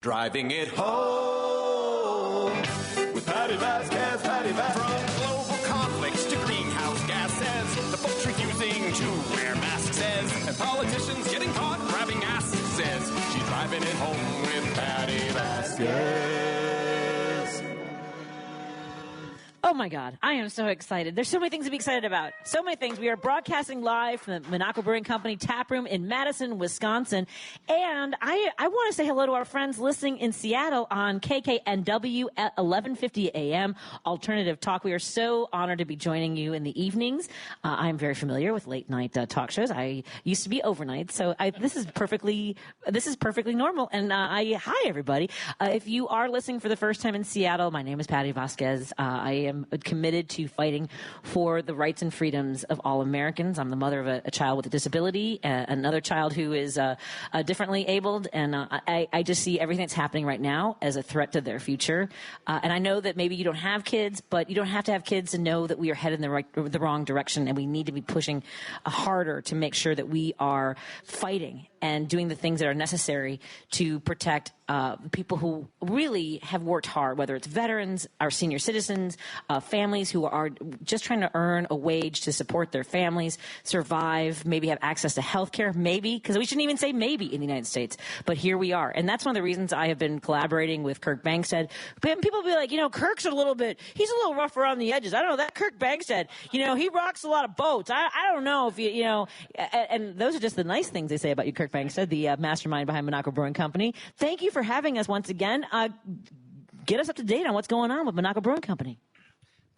Driving it home with Patti Vasquez, Patti Vasquez. From global conflicts to greenhouse gases, the folks refusing to wear masks says, and politicians getting caught grabbing asses says, she's driving it home with Patti Vasquez. Oh my God, I am so excited. There's so many things to be excited about. So many things. We are broadcasting live from the Monaco Brewing Company tap room in Madison, Wisconsin. And I want to say hello to our friends listening in Seattle on KKNW at 1150 AM Alternative Talk. We are so honored to be joining you in the evenings. I'm very familiar with late night talk shows. I used to be overnight, so this is perfectly normal. And hi everybody. If you are listening for the first time in Seattle, my name is Patti Vasquez. I am committed to fighting for the rights and freedoms of all Americans. I'm the mother of a child with a disability, another child who is differently abled, and I just see everything that's happening right now as a threat to their future. And I know that maybe you don't have kids, but you don't have to have kids to know that we are headed in the wrong direction, and we need to be pushing harder to make sure that we are fighting and doing the things that are necessary to protect people who really have worked hard, whether it's veterans, our senior citizens, families who are just trying to earn a wage to support their families, survive, maybe have access to health care, maybe, because we shouldn't even say maybe in the United States, but here we are. And that's one of the reasons I have been collaborating with Kirk Bangstead. People be like, Kirk's he's a little rough around the edges. I don't know, that Kirk Bangstead, he rocks a lot of boats. I don't know if and those are just the nice things they say about you, Kirk Bangstead, the mastermind behind Monaco Brewing Company. Thank you for having us once again. Get us up to date on what's going on with Monaco Brewing Company.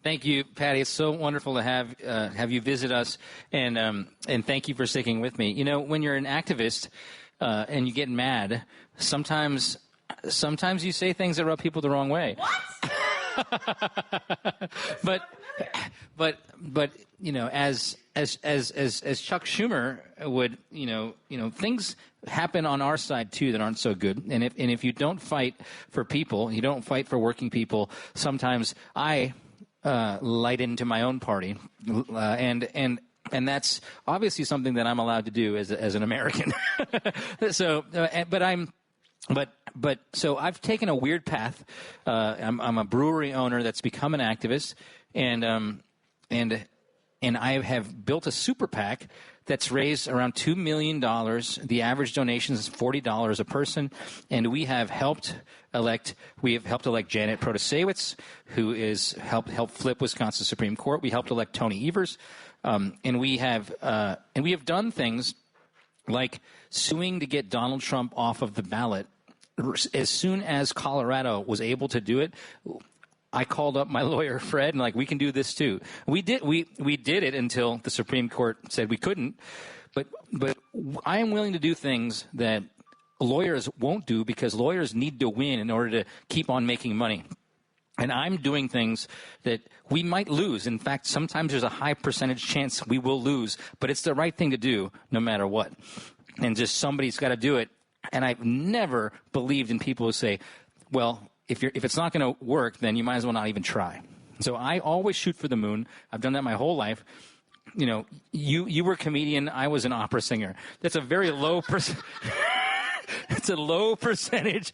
Thank you, Patty. It's so wonderful to have you visit us, and thank you for sticking with me. When you're an activist and you get mad, sometimes you say things that rub people the wrong way. What? but as Chuck Schumer would, things happen on our side too that aren't so good. And if you don't fight for people, you don't fight for working people. Sometimes I light into my own party, and that's obviously something that I'm allowed to do as an American. So I've taken a weird path. I'm a brewery owner that's become an activist, and I have built a super PAC that's raised around $2 million. The average donation is $40 a person, and we have helped elect Janet Protasewicz, who is helped flip Wisconsin Supreme Court. We helped elect Tony Evers, and we have done things like suing to get Donald Trump off of the ballot. As soon as Colorado was able to do it, I called up my lawyer, Fred, and we can do this too. We did it until the Supreme Court said we couldn't. But I am willing to do things that lawyers won't do because lawyers need to win in order to keep on making money. And I'm doing things that we might lose. In fact, sometimes there's a high percentage chance we will lose, but it's the right thing to do no matter what. And just somebody's got to do it. And I've never believed in people who say, well, if it's not going to work, then you might as well not even try. So I always shoot for the moon. I've done that my whole life. You were a comedian. I was an opera singer. That's a very low it's a low percentage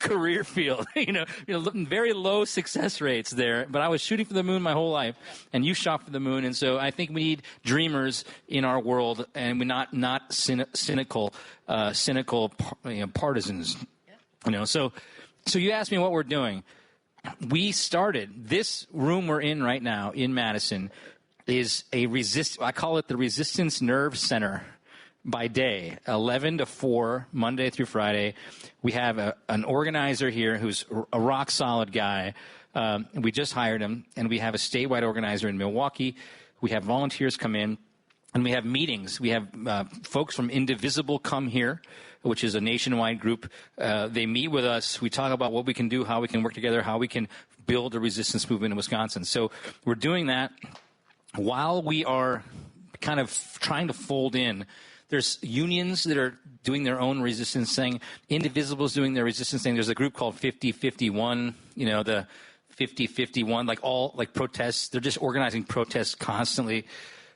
career field. Very low success rates there. But I was shooting for the moon my whole life, and you shot for the moon. And so I think we need dreamers in our world, and we're not cynical partisans. So you asked me what we're doing. We started this room we're in right now in Madison is I call it the Resistance Nerve Center. By day, 11 to 4, Monday through Friday. We have an organizer here who's a rock solid guy. We just hired him, and we have a statewide organizer in Milwaukee. We have volunteers come in, and we have meetings. We have folks from Indivisible come here, which is a nationwide group. They meet with us. We talk about what we can do, how we can work together, how we can build a resistance movement in Wisconsin. So we're doing that while we are kind of trying to fold in. There's unions that are doing their own resistance thing. Indivisible's doing their resistance thing. There's a group called 5051, the 5051, protests. They're just organizing protests constantly,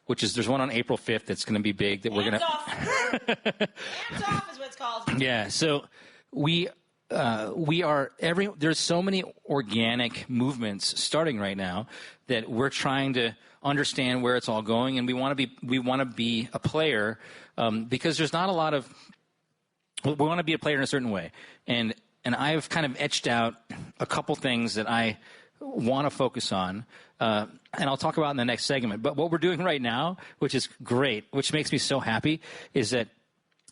there's one on April 5th that's going to be big that we're going to... Hands off is what it's called. Yeah, so we there's so many organic movements starting right now that we're trying to understand where it's all going, and we want to be a player because there's not a lot of. We want to be a player in a certain way, and I've kind of etched out a couple things that I want to focus on, and I'll talk about in the next segment. But what we're doing right now, which is great, which makes me so happy, is that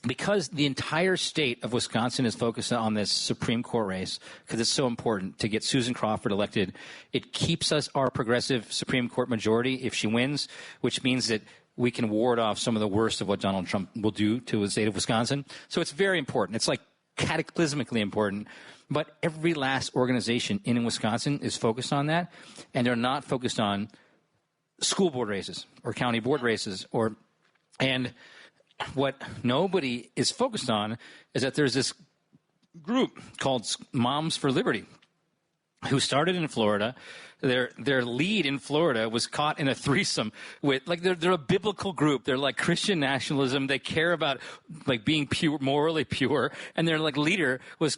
because the entire state of Wisconsin is focused on this Supreme Court race, because it's so important to get Susan Crawford elected, it keeps us our progressive Supreme Court majority if she wins, which means that we can ward off some of the worst of what Donald Trump will do to the state of Wisconsin. So it's very important. It's like cataclysmically important. But every last organization in Wisconsin is focused on that, and they're not focused on school board races or county board races and what nobody is focused on is that there's this group called Moms for Liberty who started in Florida. Their lead in Florida was caught in a threesome with, like, they're a biblical group. They're like Christian nationalism. They care about like being pure, morally pure. And their like leader was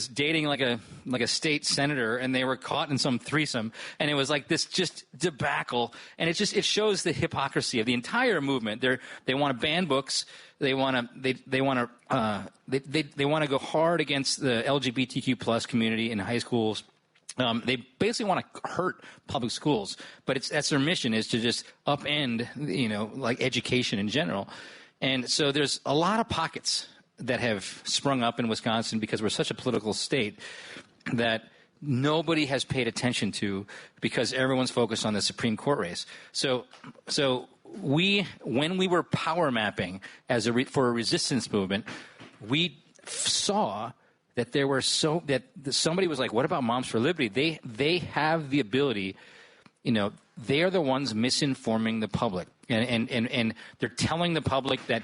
dating like a state senator, and they were caught in some threesome. And it was like this just debacle. And it shows the hypocrisy of the entire movement. They want to ban books. They want to go hard against the LGBTQ plus community in high schools. They basically want to hurt public schools, but that's their mission, is to just upend, like education in general. And so there's a lot of pockets that have sprung up in Wisconsin because we're such a political state that nobody has paid attention to because everyone's focused on the Supreme Court race. So when we were power mapping for a resistance movement, we saw that that somebody was like, what about Moms for Liberty? They have the ability, they are the ones misinforming the public. And they're telling the public that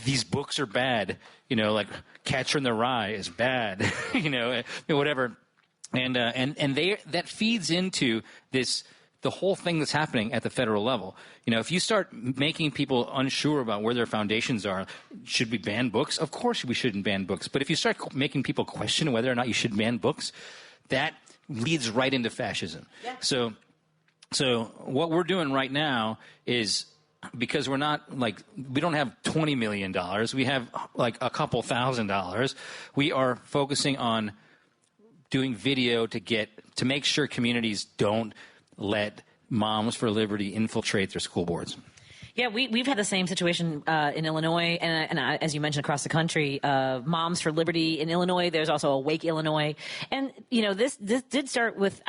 these books are bad, like Catcher in the Rye is bad, whatever. And that feeds into the whole thing that's happening at the federal level. If you start making people unsure about where their foundations are, should we ban books? Of course we shouldn't ban books. But if you start making people question whether or not you should ban books, that leads right into fascism. Yeah. So what we're doing right now is, because we don't have $20 million, we have like a couple $1,000. We are focusing on doing video to make sure communities don't let Moms for Liberty infiltrate their school boards. Yeah, we've had the same situation in Illinois, and as you mentioned, across the country. Moms for Liberty in Illinois. There's also Awake Illinois, and this did start with,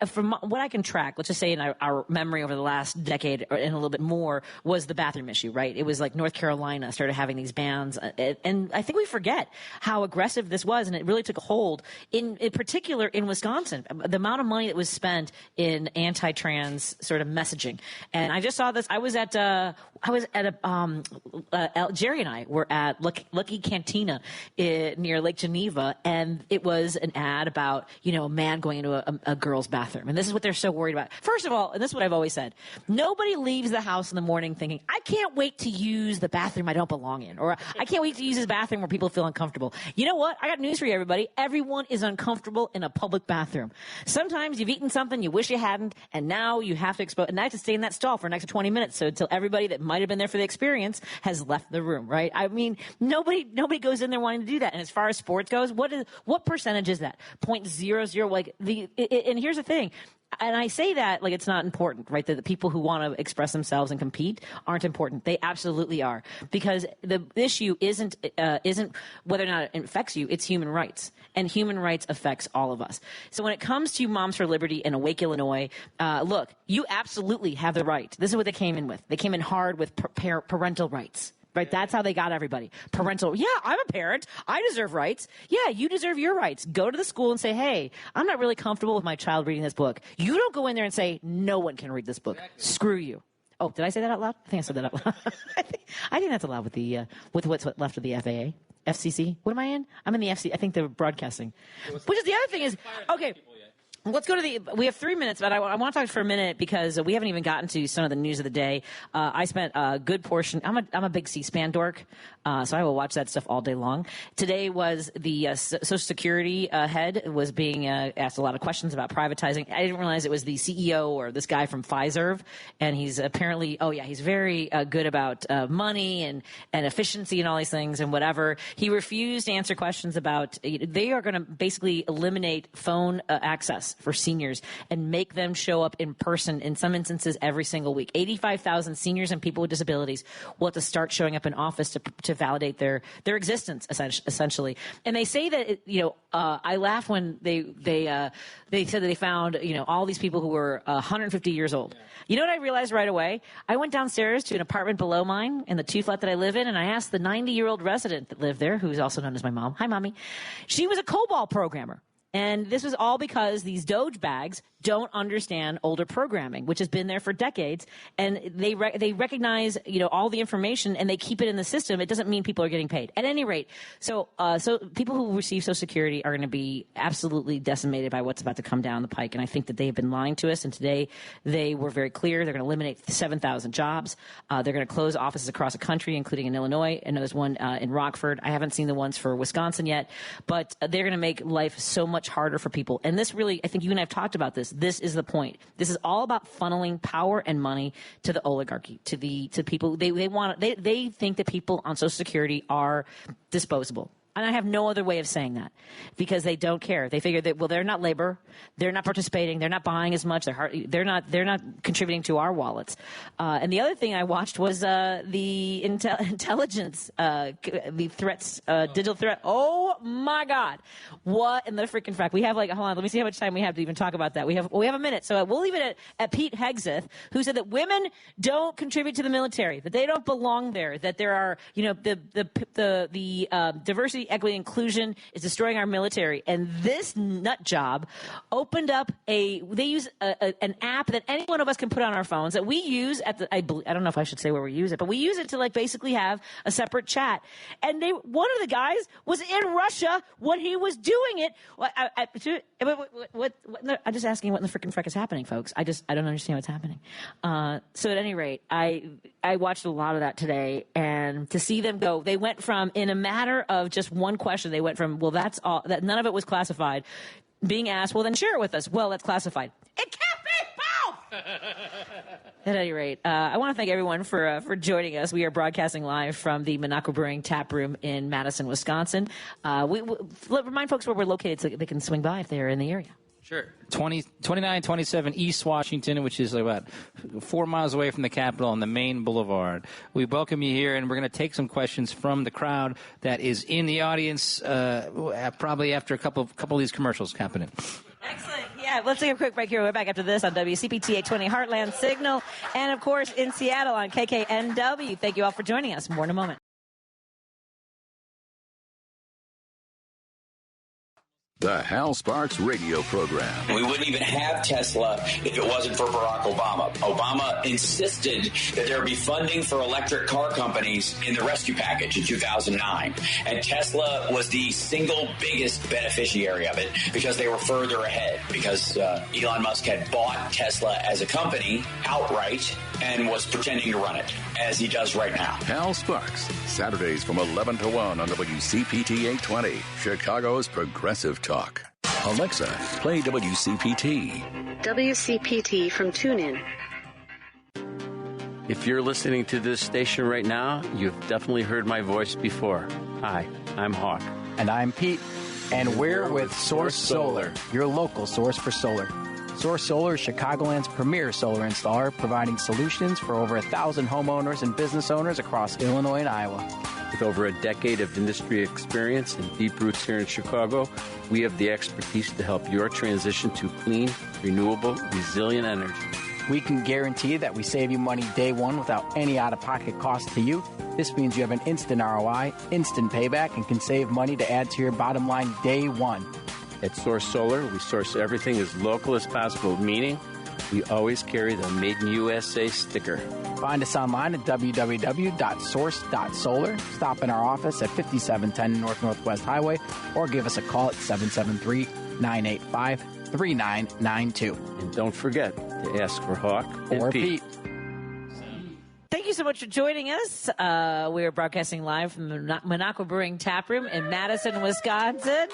from what I can track, let's just say in our memory over the last decade and a little bit more, was the bathroom issue. Right? It was like North Carolina started having these bans, and I think we forget how aggressive this was, and it really took a hold in particular in Wisconsin. The amount of money that was spent in anti-trans sort of messaging, and I just saw this. I was at Jerry and I were at Lucky Cantina near Lake Geneva, and it was an ad about, a man going into a girl's bathroom. And this is what they're so worried about. First of all, and this is what I've always said, nobody leaves the house in the morning thinking, I can't wait to use the bathroom I don't belong in, or I can't wait to use this bathroom where people feel uncomfortable. You know what? I got news for you, everybody. Everyone is uncomfortable in a public bathroom. Sometimes you've eaten something you wish you hadn't, and now you have to and I have to stay in that stall for an extra 20 minutes. So until everybody that might have been there for the experience has left the room, right? I mean, nobody goes in there wanting to do that. And as far as sports goes, what percentage is that? 0.00. And here's the thing. And I say that like it's not important, right? That the people who want to express themselves and compete aren't important. They absolutely are, because the issue isn't whether or not it affects you. It's human rights, and human rights affects all of us. So when it comes to Moms for Liberty and Awake Illinois, look, you absolutely have the right. This is what they came in with. They came in hard with parental rights. Right, that's how they got everybody. Parental, yeah, I'm a parent. I deserve rights. Yeah, you deserve your rights. Go to the school and say, hey, I'm not really comfortable with my child reading this book. You don't go in there and say, no one can read this book. Exactly. Screw you. Oh, did I say that out loud? I think I said that out loud. I think that's allowed with what's left of the FAA. FCC. What am I in? I'm in the FC. I think they're broadcasting. Which is the other thing is, okay. Let's go to we have 3 minutes, but I want to talk for a minute because we haven't even gotten to some of the news of the day. I spent a good portion. I'm a big C-SPAN dork, so I will watch that stuff all day long. Today was the Social Security head was being asked a lot of questions about privatizing. I didn't realize it was the CEO or this guy from Pfizer, and he's apparently, he's very good about money and efficiency and all these things and whatever. He refused to answer questions about, they are going to basically eliminate phone access for seniors and make them show up in person in some instances every single week. 85,000 seniors and people with disabilities will have to start showing up in office to validate their existence essentially. And they say that I laughed when they said that they found all these people who were 150 years old. You know what I realized right away? I went downstairs to an apartment below mine in the 2-flat that I live in, and I asked the 90-year-old resident that lived there, who's also known as my mom. Hi, Mommy. She was a COBOL programmer. And this was all because these Doge bags don't understand older programming, which has been there for decades. And they recognize, all the information and they keep it in the system. It doesn't mean people are getting paid. At any rate, so people who receive Social Security are going to be absolutely decimated by what's about to come down the pike. And I think that they've been lying to us. And today they were very clear. They're going to eliminate 7,000 jobs. They're going to close offices across the country, including in Illinois. And there's one in Rockford. I haven't seen the ones for Wisconsin yet, but they're going to make life so much harder for people. And this really, I think you and I have talked about this. This is the point. This is all about funneling power and money to the oligarchy, to people. They think that people on Social Security are disposable. And I have no other way of saying that because they don't care. They figure that, they're not labor. They're not participating. They're not buying as much. They're not contributing to our wallets. And the other thing I watched was the intelligence, the threats, digital threat. Oh my God. What in the freaking frack? We have hold on, let me see how much time we have to even talk about that. We have a minute. So we'll leave it at Pete Hegseth, who said that women don't contribute to the military, that they don't belong there, that there are, the diversity, equity, inclusion is destroying our military. And this nut job opened up they use an app that any one of us can put on our phones that we use I don't know if I should say where we use it, but we use it to basically have a separate chat. And one of the guys was in Russia when he was doing it. I'm just asking what in the freaking frick is happening, folks. I don't understand what's happening. So at any rate, I watched a lot of that today, and to see them go, they went from, in a matter of just one question, they went from, that's all, that none of it was classified, being asked, well, then share it with us. Well, that's classified. It can't be both! At any rate, I want to thank everyone for joining us. We are broadcasting live from the Monaco Brewing Tap Room in Madison, Wisconsin. We remind folks where we're located so they can swing by if they're in the area. Sure. 2927 East Washington, which is about 4 miles away from the Capitol on the main boulevard. We welcome you here, and we're going to take some questions from the crowd that is in the audience probably after a couple of these commercials happening. Excellent. Yeah, let's take a quick break here. We're back after this on WCPT 820 Heartland Signal, and, of course, in Seattle on KKNW. Thank you all for joining us. More in a moment. The Hal Sparks radio program. We wouldn't even have Tesla if it wasn't for Barack Obama. Obama insisted that there be funding for electric car companies in the rescue package in 2009. And Tesla was the single biggest beneficiary of it because they were further ahead, because Elon Musk had bought Tesla as a company outright and was pretending to run it, as he does right now. Hal Sparks, Saturdays from 11 to 1 on WCPT 820, Chicago's Progressive Talk. Alexa, play WCPT. WCPT from TuneIn. If you're listening to this station right now, you've definitely heard my voice before. Hi, I'm Hawk. And I'm Pete. And we're with Source Solar, your local source for solar. Source Solar is Chicagoland's premier solar installer, providing solutions for over 1,000 homeowners and business owners across Illinois and Iowa. With over a decade of industry experience and deep roots here in Chicago, we have the expertise to help your transition to clean, renewable, resilient energy. We can guarantee that we save you money day one without any out-of-pocket cost to you. This means you have an instant ROI, instant payback, and can save money to add to your bottom line day one. At Source Solar, we source everything as local as possible, meaning We always carry the Made in USA sticker. Find us online at www.source.solar. Stop in our office at 5710 North Northwest Highway or give us a call at 773-985-3992. And don't forget to ask for Hawk Or and Pete. Thank you so much for joining us. We are broadcasting live from the Monaco Brewing Tap Room in Madison, Wisconsin.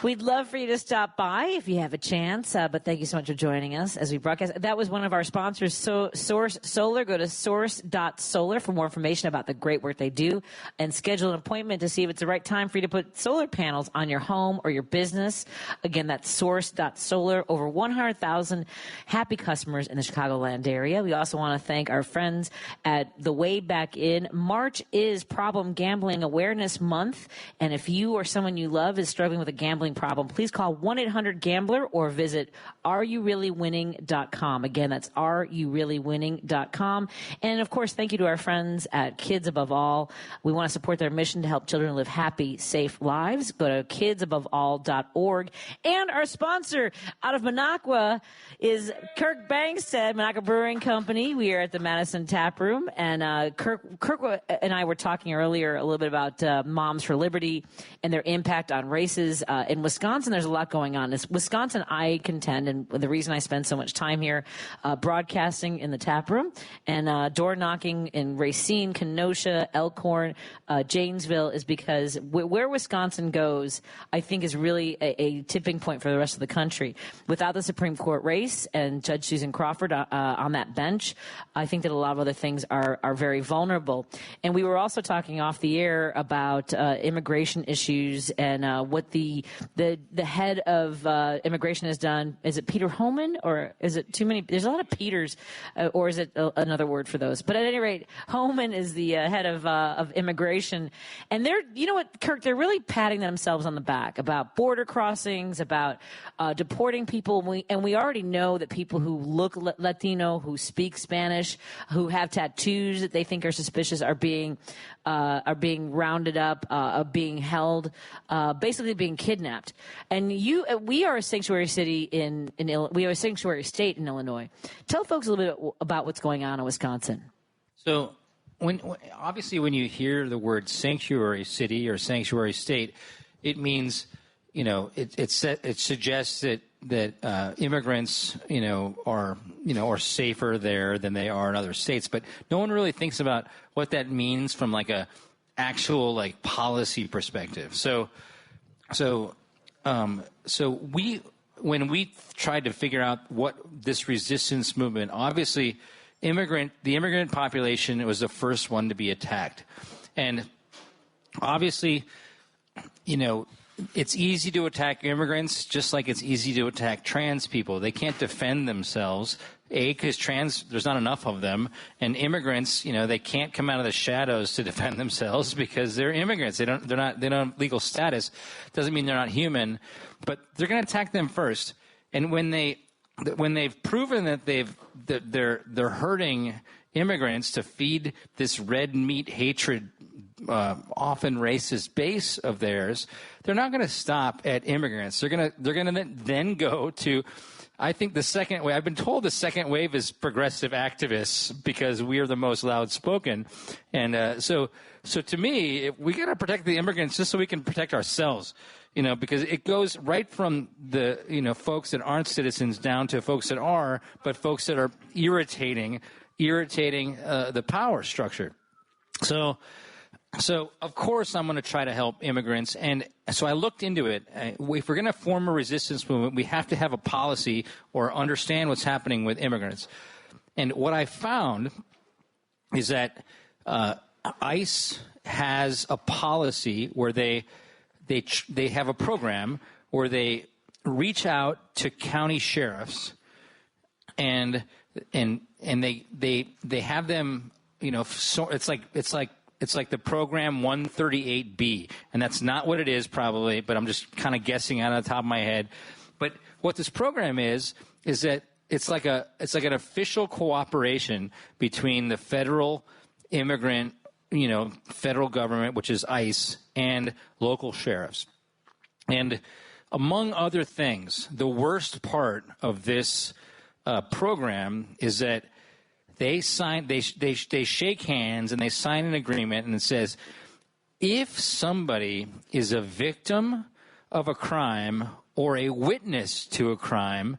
We'd love for you to stop by if you have a chance, but thank you so much for joining us as we broadcast. That was one of our sponsors, Source Solar. Go to source.solar for more information about the great work they do and schedule an appointment to see if it's the right time for you to put solar panels on your home or your business. Again, that's source.solar. Over 100,000 happy customers in the Chicagoland area. We also want to thank our friends at The Way Back In. March is Problem Gambling Awareness Month, and if you or someone you love is struggling with a gambling problem, please call 1-800-GAMBLER or visit areyoureallywinning.com. Again, that's areyoureallywinning.com. And of course, thank you to our friends at Kids Above All. We want to support their mission to help children live happy, safe lives. Go to kidsaboveall.org. And our sponsor out of Minocqua is Kirk Bangstead, Monaco Brewing Company. We are at the Madison Tap Room, and Kirk and I were talking earlier a little bit about Moms for Liberty and their impact on races. In Wisconsin, there's a lot going on. Wisconsin, I contend, and the reason I spend so much time here broadcasting in the tap room and door knocking in Racine, Kenosha, Elkhorn, Janesville is because where Wisconsin goes, I think is really a tipping point for the rest of the country. Without the Supreme Court race and Judge Susan Crawford on that bench, I think that a lot of other things are very vulnerable. And we were also talking off the air about immigration issues and what the head of immigration has done. Is it Peter Homan, or is it too many? There's a lot of Peters, or is it another word for those? But at any rate, Homan is the head of immigration, and they're, you know what, Kirk, they're really patting themselves on the back about border crossings, about deporting people. And we already know that people who look Latino, who speak Spanish, who have tattoos that they think are suspicious are being rounded up, being held, basically being kidnapped. And we are a sanctuary city we are a sanctuary state in Illinois. Tell folks a little bit about what's going on in Wisconsin. So, obviously, when you hear the word sanctuary city or sanctuary state, it means, it suggests that immigrants, are safer there than they are in other states. But no one really thinks about what that means from like a actual policy perspective. So when we tried to figure out what this resistance movement, obviously, the immigrant population was the first one to be attacked, and obviously, it's easy to attack immigrants, just like it's easy to attack trans people. They can't defend themselves. Because there's not enough of them, and immigrants, they can't come out of the shadows to defend themselves because they're immigrants. They don't have legal status. Doesn't mean they're not human, but they're going to attack them first. And when they've proven that they're hurting immigrants to feed this red meat hatred, often racist base of theirs, they're not going to stop at immigrants. They're going to then go to, I think, the second wave. I've been told the second wave is progressive activists because we are the most loud spoken. And so to me, we got to protect the immigrants just so we can protect ourselves, because it goes right from the, folks that aren't citizens down to folks that are, but folks that are irritating the power structure. So of course, I'm going to try to help immigrants. And so I looked into it. If we're going to form a resistance movement, we have to have a policy or understand what's happening with immigrants. And what I found is that ICE has a policy where they have a program where they reach out to county sheriffs and they have them, so it's like the program 138B, and that's not what it is probably, but I'm just kind of guessing out of the top of my head. But what this program is that it's like an official cooperation between the federal immigrant, federal government, which is ICE, and local sheriffs. And among other things, the worst part of this program is that they shake hands and they sign an agreement, and it says if somebody is a victim of a crime or a witness to a crime,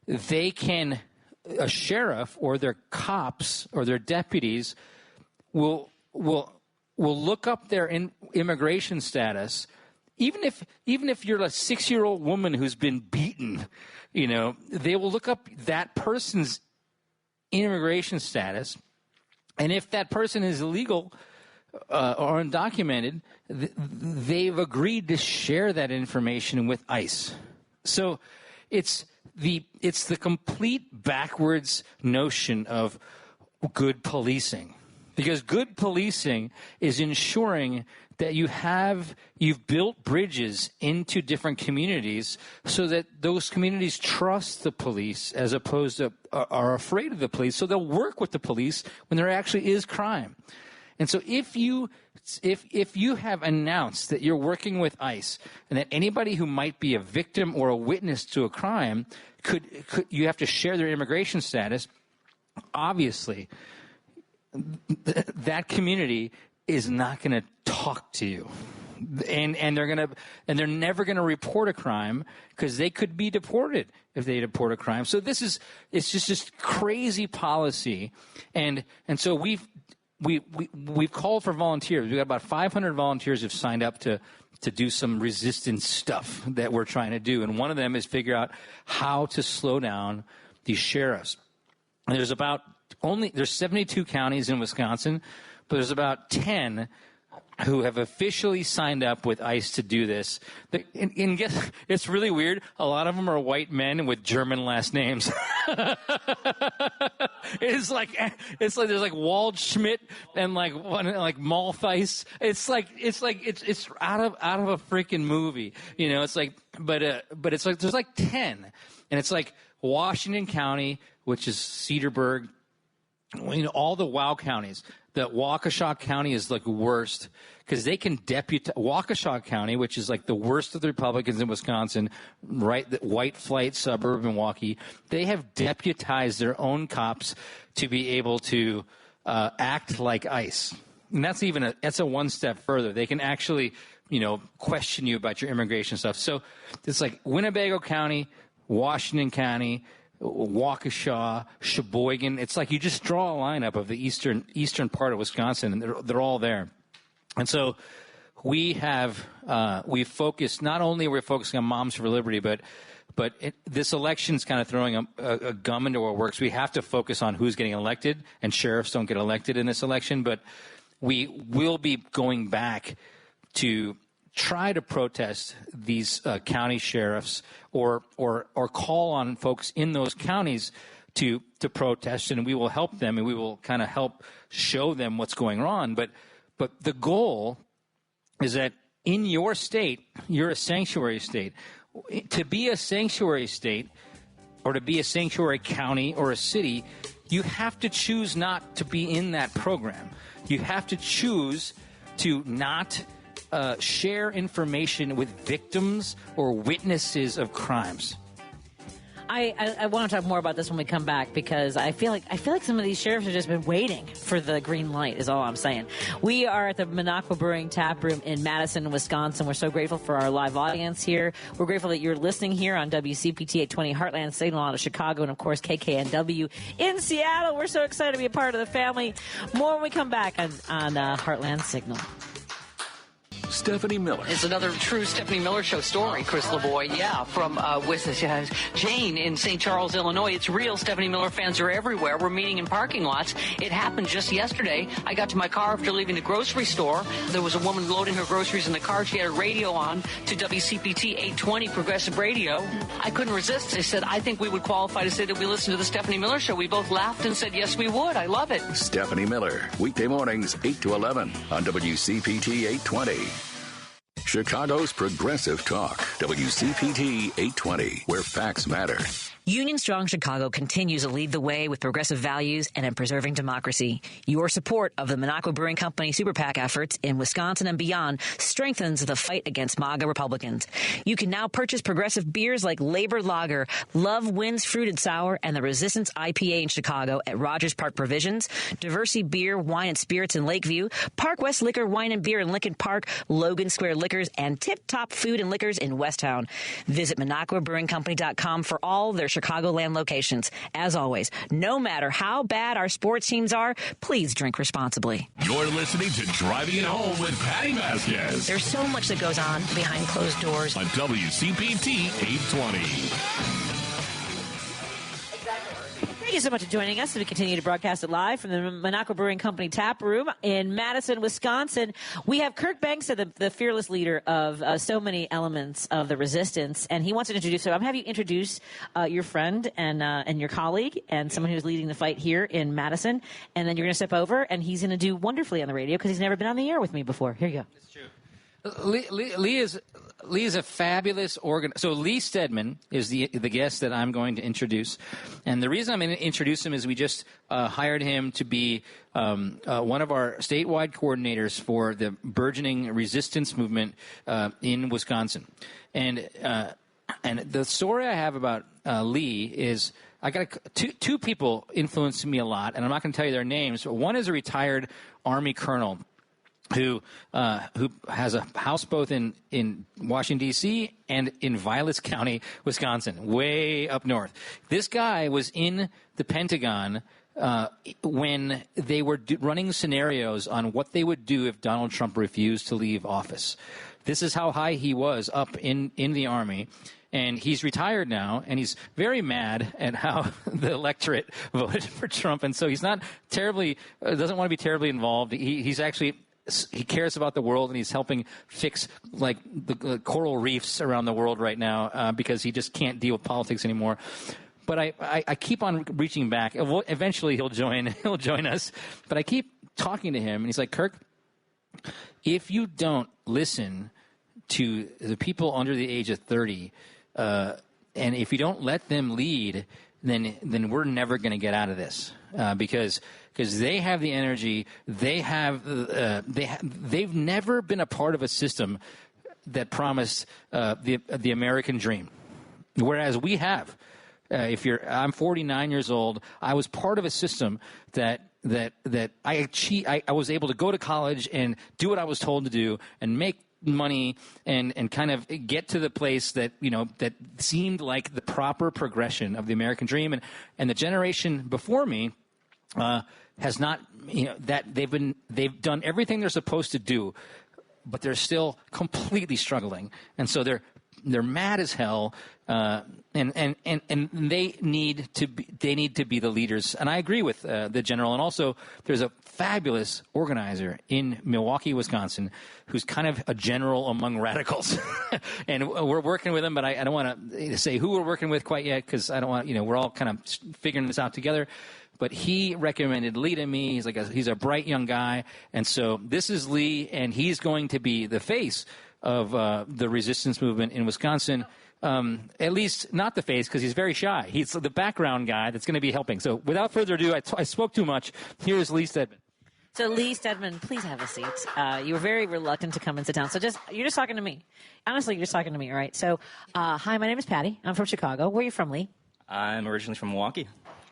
a sheriff or their cops or their deputies will look up their immigration status. Even if you're a 6-year-old woman who's been beaten, they will look up that person's immigration status, and if that person is illegal or undocumented, they've agreed to share that information with ICE. So it's the complete backwards notion of good policing, because good policing is ensuring that you've built bridges into different communities so that those communities trust the police as opposed to are afraid of the police. So they'll work with the police when there actually is crime. And so if you have announced that you're working with ICE and that anybody who might be a victim or a witness to a crime could you have to share their immigration status, obviously that community is not going to talk to you, and they're never going to report a crime because they could be deported if they report a crime. So it's just crazy policy, and so we've called for volunteers. We've got about 500 volunteers who've signed up to do some resistance stuff that we're trying to do, and one of them is figure out how to slow down these sheriffs. And there's 72 counties in Wisconsin, but there's about 10 who have officially signed up with ICE to do this. And guess, it's really weird. A lot of them are white men with German last names. It's like there's like Waldschmidt and like Maltheis. It's out of a freaking movie. It's like, but it's like there's like 10, and it's like Washington County, which is Cedarburg. All the WOW counties. That Waukesha County is like worst because they can deputize Waukesha County, which is like the worst of the Republicans in Wisconsin, right? The white flight suburb of Milwaukee. They have deputized their own cops to be able to act like ICE, and that's a one step further. They can actually, question you about your immigration stuff. So it's like Winnebago County, Washington County, Waukesha, Sheboygan. It's like you just draw a lineup of the eastern part of Wisconsin, and they're all there. And so we focused. Not only we're focusing on Moms for Liberty, but this election's kind of throwing a gum into our works. We have to focus on who's getting elected, and sheriffs don't get elected in this election. But we will be going back to try to protest these county sheriffs or call on folks in those counties to protest, and we will help them, and we will kind of help show them what's going on. But the goal is that in your state, you're a sanctuary state. To be a sanctuary state or to be a sanctuary county or a city, you have to choose not to be in that program. You have to choose to not share information with victims or witnesses of crimes. I want to talk more about this when we come back, because I feel like some of these sheriffs have just been waiting for the green light, is all I'm saying. We are at the Minocqua Brewing Tap Room in Madison, Wisconsin. We're so grateful for our live audience here. We're grateful that you're listening here on WCPT 820 Heartland Signal out of Chicago, and of course KKNW in Seattle. We're so excited to be a part of the family. More when we come back on Heartland Signal. Stephanie Miller. It's another true Stephanie Miller Show story, Chris LeBoy. Yeah, from with Jane in St. Charles, Illinois. It's real. Stephanie Miller fans are everywhere. We're meeting in parking lots. It happened just yesterday. I got to my car after leaving the grocery store. There was a woman loading her groceries in the car. She had a radio on to WCPT 820 Progressive Radio. I couldn't resist. I said, I think we would qualify to say that we listen to the Stephanie Miller Show. We both laughed and said, yes, we would. I love it. Stephanie Miller, weekday mornings 8 to 11 on WCPT 820. Chicago's Progressive Talk, WCPT 820, where facts matter. Union Strong Chicago continues to lead the way with progressive values and in preserving democracy. Your support of the Minocqua Brewing Company Super PAC efforts in Wisconsin and beyond strengthens the fight against MAGA Republicans. You can now purchase progressive beers like Labor Lager, Love Wins Fruited Sour, and the Resistance IPA in Chicago at Rogers Park Provisions, Diversity Beer, Wine and Spirits in Lakeview, Park West Liquor, Wine and Beer in Lincoln Park, Logan Square Liquors, and Tip Top Food and Liquors in Westtown. Visit MinocquaBrewingCompany.com for all their Chicagoland locations. As always, no matter how bad our sports teams are, please drink responsibly. You're listening to Driving It Home with Patti Vasquez. There's so much that goes on behind closed doors. On WCPT 820. Thank you so much for joining us as we continue to broadcast it live from the Minocqua Brewing Company tap room in Madison, Wisconsin. We have Kirk Banks, the fearless leader of so many elements of the resistance, and he wants to introduce. So I'm have you introduce your friend and your colleague and someone who's leading the fight here in Madison, and then you're going to step over, and he's going to do wonderfully on the radio because he's never been on the air with me before. Here you go. It's true. Lee is a fabulous organizer. So Lee Stedman is the guest that I'm going to introduce. And the reason I'm going to introduce him is we just hired him to be one of our statewide coordinators for the burgeoning resistance movement in Wisconsin. And the story I have about Lee is I got two people influenced me a lot, and I'm not going to tell you their names. But one is a retired Army colonel who has a house both in Washington, D.C. and in Vilas County, Wisconsin, way up north. This guy was in the Pentagon when they were running scenarios on what they would do if Donald Trump refused to leave office. This is how high he was up in the Army. And he's retired now, and he's very mad at how the electorate voted for Trump. And so he's not terribly doesn't want to be terribly involved. He's actually... He cares about the world, and he's helping fix like the coral reefs around the world right now because he just can't deal with politics anymore. But I keep on reaching back. Eventually, he'll join us. But I keep talking to him, and he's like, Kirk, if you don't listen to the people under the age of 30, and if you don't let them lead, then we're never going to get out of this because they have the energy. They've never been a part of a system that promised the American dream, whereas we have. I'm 49 years old. I was part of a system that I was able to go to college and do what I was told to do and make money and kind of get to the place that that seemed like the proper progression of the American dream, and the generation before me has not, that they've done everything they're supposed to do, but they're still completely struggling, and so they're mad as hell, and they need to be the leaders. And I agree with the general. And also, there's a fabulous organizer in Milwaukee, Wisconsin, who's kind of a general among radicals, and we're working with him. But I don't want to say who we're working with quite yet because I don't want we're all kind of figuring this out together. But he recommended Lee to me. He's he's a bright young guy, and so this is Lee, and he's going to be the face of the resistance movement in Wisconsin. At least not the face, because he's very shy. He's the background guy that's going to be helping. So without further ado, I spoke too much. Here's Lee Stedman. So Lee Stedman, please have a seat. You were very reluctant to come and sit down. So you're just talking to me. Honestly, you're just talking to me, all right? So, hi, my name is Patti. I'm from Chicago. Where are you from, Lee? I'm originally from Milwaukee.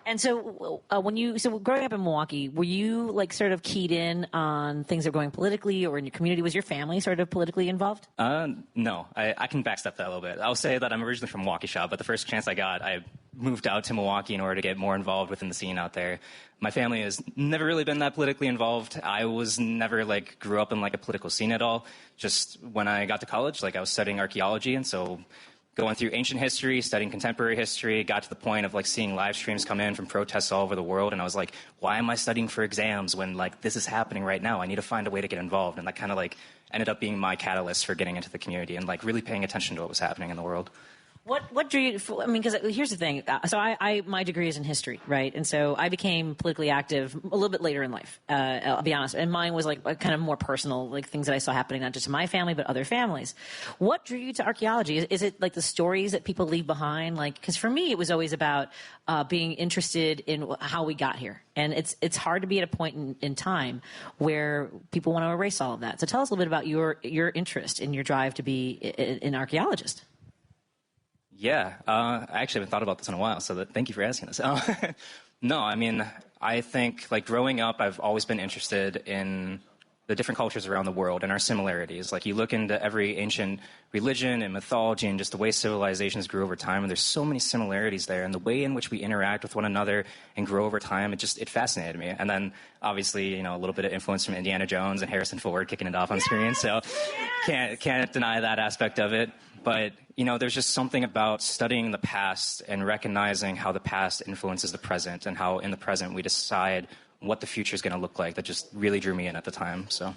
And so growing up in Milwaukee, were you sort of keyed in on things that were going politically or in your community? Was your family sort of politically involved? No, I can backstep that a little bit. I'll say that I'm originally from Waukesha, but the first chance I got, I moved out to Milwaukee in order to get more involved within the scene out there. My family has never really been that politically involved. I was never grew up in a political scene at all. Just when I got to college, I was studying archaeology, and so going through ancient history, studying contemporary history, got to the point of seeing live streams come in from protests all over the world. And I was like, why am I studying for exams when this is happening right now? I need to find a way to get involved. And that kind of ended up being my catalyst for getting into the community and really paying attention to what was happening in the world. What drew you? I mean, because here's the thing. So my degree is in history, right? And so I became politically active a little bit later in life. I'll be honest. And mine was like kind of more personal, like things that I saw happening not just in my family but other families. What drew you to archaeology? Is it like the stories that people leave behind? Like, because for me, it was always about being interested in how we got here, and it's hard to be at a point in time where people want to erase all of that. So tell us a little bit about your interest and your drive to be an archaeologist. Yeah, I actually haven't thought about this in a while, so thank you for asking this. No, I mean, I think, like, growing up, I've always been interested in the different cultures around the world and our similarities. Like, you look into every ancient religion and mythology and just the way civilizations grew over time, and there's so many similarities there, and the way in which we interact with one another and grow over time, it fascinated me. And then, obviously, a little bit of influence from Indiana Jones and Harrison Ford kicking it off on screen, so can't deny that aspect of it. But, there's just something about studying the past and recognizing how the past influences the present and how in the present we decide what the future is going to look like that just really drew me in at the time. So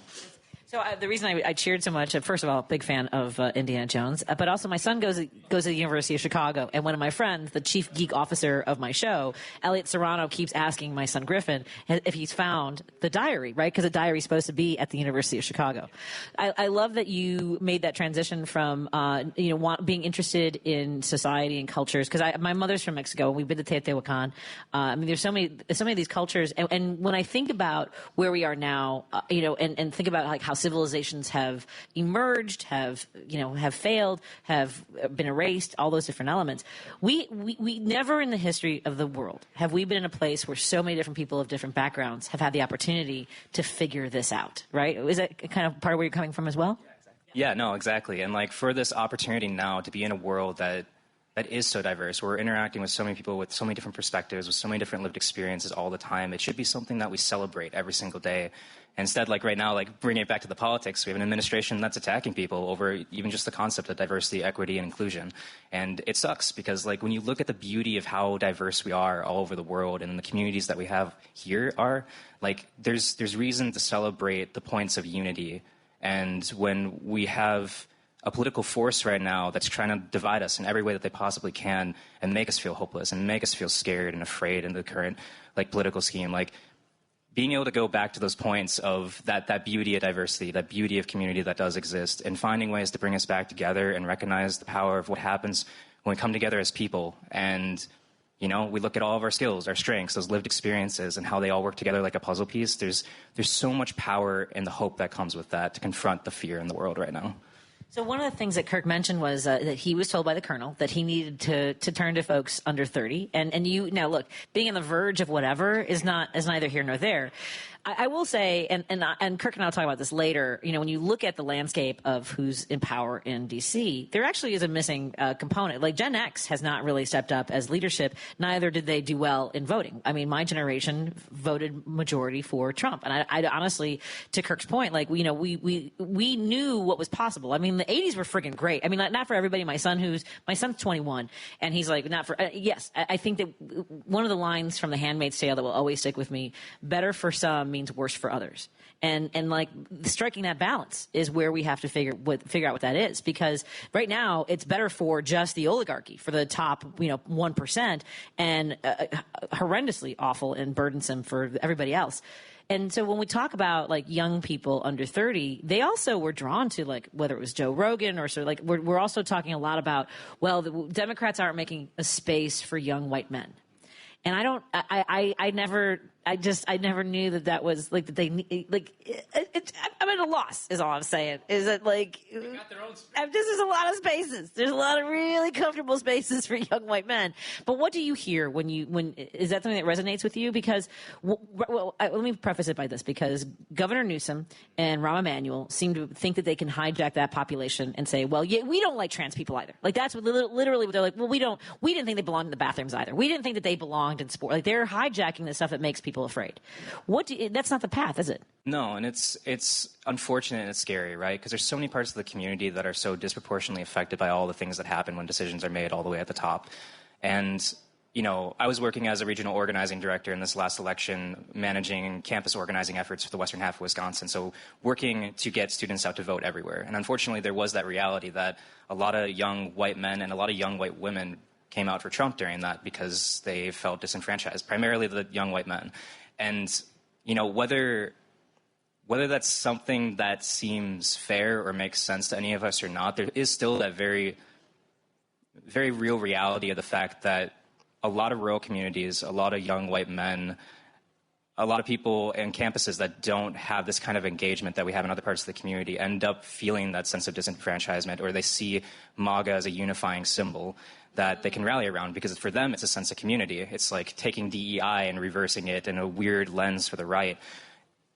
the reason I cheered so much, first of all, big fan of Indiana Jones, but also my son goes to the University of Chicago, and one of my friends, the chief geek officer of my show, Elliot Serrano, keeps asking my son Griffin if he's found the diary, right? Because the diary is supposed to be at the University of Chicago. I love that you made that transition from being interested in society and cultures, because my mother's from Mexico and we've been to Teotihuacan. I mean, there's so many of these cultures, and when I think about where we are now, and think about like how civilizations have emerged, have failed, have been erased, all those different elements. We never in the history of the world have we been in a place where so many different people of different backgrounds have had the opportunity to figure this out, right? Is that kind of part of where you're coming from as well? Yeah, no, exactly. And like for this opportunity now to be in a world that is so diverse, we're interacting with so many people with so many different perspectives, with so many different lived experiences all the time. It should be something that we celebrate every single day. Instead, like right now, like bringing it back to the politics, we have an administration that's attacking people over even just the concept of diversity, equity, and inclusion. And it sucks because like when you look at the beauty of how diverse we are all over the world and the communities that we have here are, like there's reason to celebrate the points of unity. And when we have a political force right now that's trying to divide us in every way that they possibly can and make us feel hopeless and make us feel scared and afraid in the current like political scheme, like being able to go back to those points of that beauty of diversity, that beauty of community that does exist, and finding ways to bring us back together and recognize the power of what happens when we come together as people. And, we look at all of our skills, our strengths, those lived experiences, and how they all work together like a puzzle piece. There's so much power in the hope that comes with that to confront the fear in the world right now. So one of the things that Kirk mentioned was that he was told by the colonel that he needed to turn to folks under 30. And you now look, being on the verge of whatever is neither here nor there. I will say, and Kirk and I'll talk about this later, when you look at the landscape of who's in power in D.C., there actually is a missing component. Like Gen X has not really stepped up as leadership. Neither did they do well in voting. I mean, my generation voted majority for Trump. And I honestly, to Kirk's point, like, we knew what was possible. I mean, the 80s were friggin' great. I mean, not for everybody. My son's 21, and he's like, not for, yes, I think that one of the lines from The Handmaid's Tale that will always stick with me, better for some means worse for others. And like striking that balance is where we have to figure out what that is, because right now it's better for just the oligarchy, for the top 1%, and horrendously awful and burdensome for everybody else. And so when we talk about like young people under 30, they also were drawn to like whether it was Joe Rogan or sort of like we're also talking a lot about, well, the Democrats aren't making a space for young white men. And I never knew that was like that they like. I'm at a loss. Is all I'm saying. Is that like they got their own space. This is a lot of spaces. There's a lot of really comfortable spaces for young white men. But what do you hear when is that something that resonates with you? Because let me preface it by this: because Governor Newsom and Rahm Emanuel seem to think that they can hijack that population and say, well, yeah, we don't like trans people either. Like that's literally what they're like. Well, we didn't think they belonged in the bathrooms either. We didn't think that they belonged in sport. Like they're hijacking the stuff that makes people afraid. That's not the path, is it? No, and it's unfortunate and it's scary, right? Because there's so many parts of the community that are so disproportionately affected by all the things that happen when decisions are made all the way at the top. And I was working as a regional organizing director in this last election, managing campus organizing efforts for the western half of Wisconsin. So working to get students out to vote everywhere. And unfortunately, there was that reality that a lot of young white men and a lot of young white women came out for Trump during that because they felt disenfranchised, primarily the young white men. And, whether that's something that seems fair or makes sense to any of us or not, there is still that very, very real reality of the fact that a lot of rural communities, a lot of young white men, a lot of people and campuses that don't have this kind of engagement that we have in other parts of the community end up feeling that sense of disenfranchisement, or they see MAGA as a unifying symbol that they can rally around because for them it's a sense of community. It's like taking DEI and reversing it in a weird lens for the right.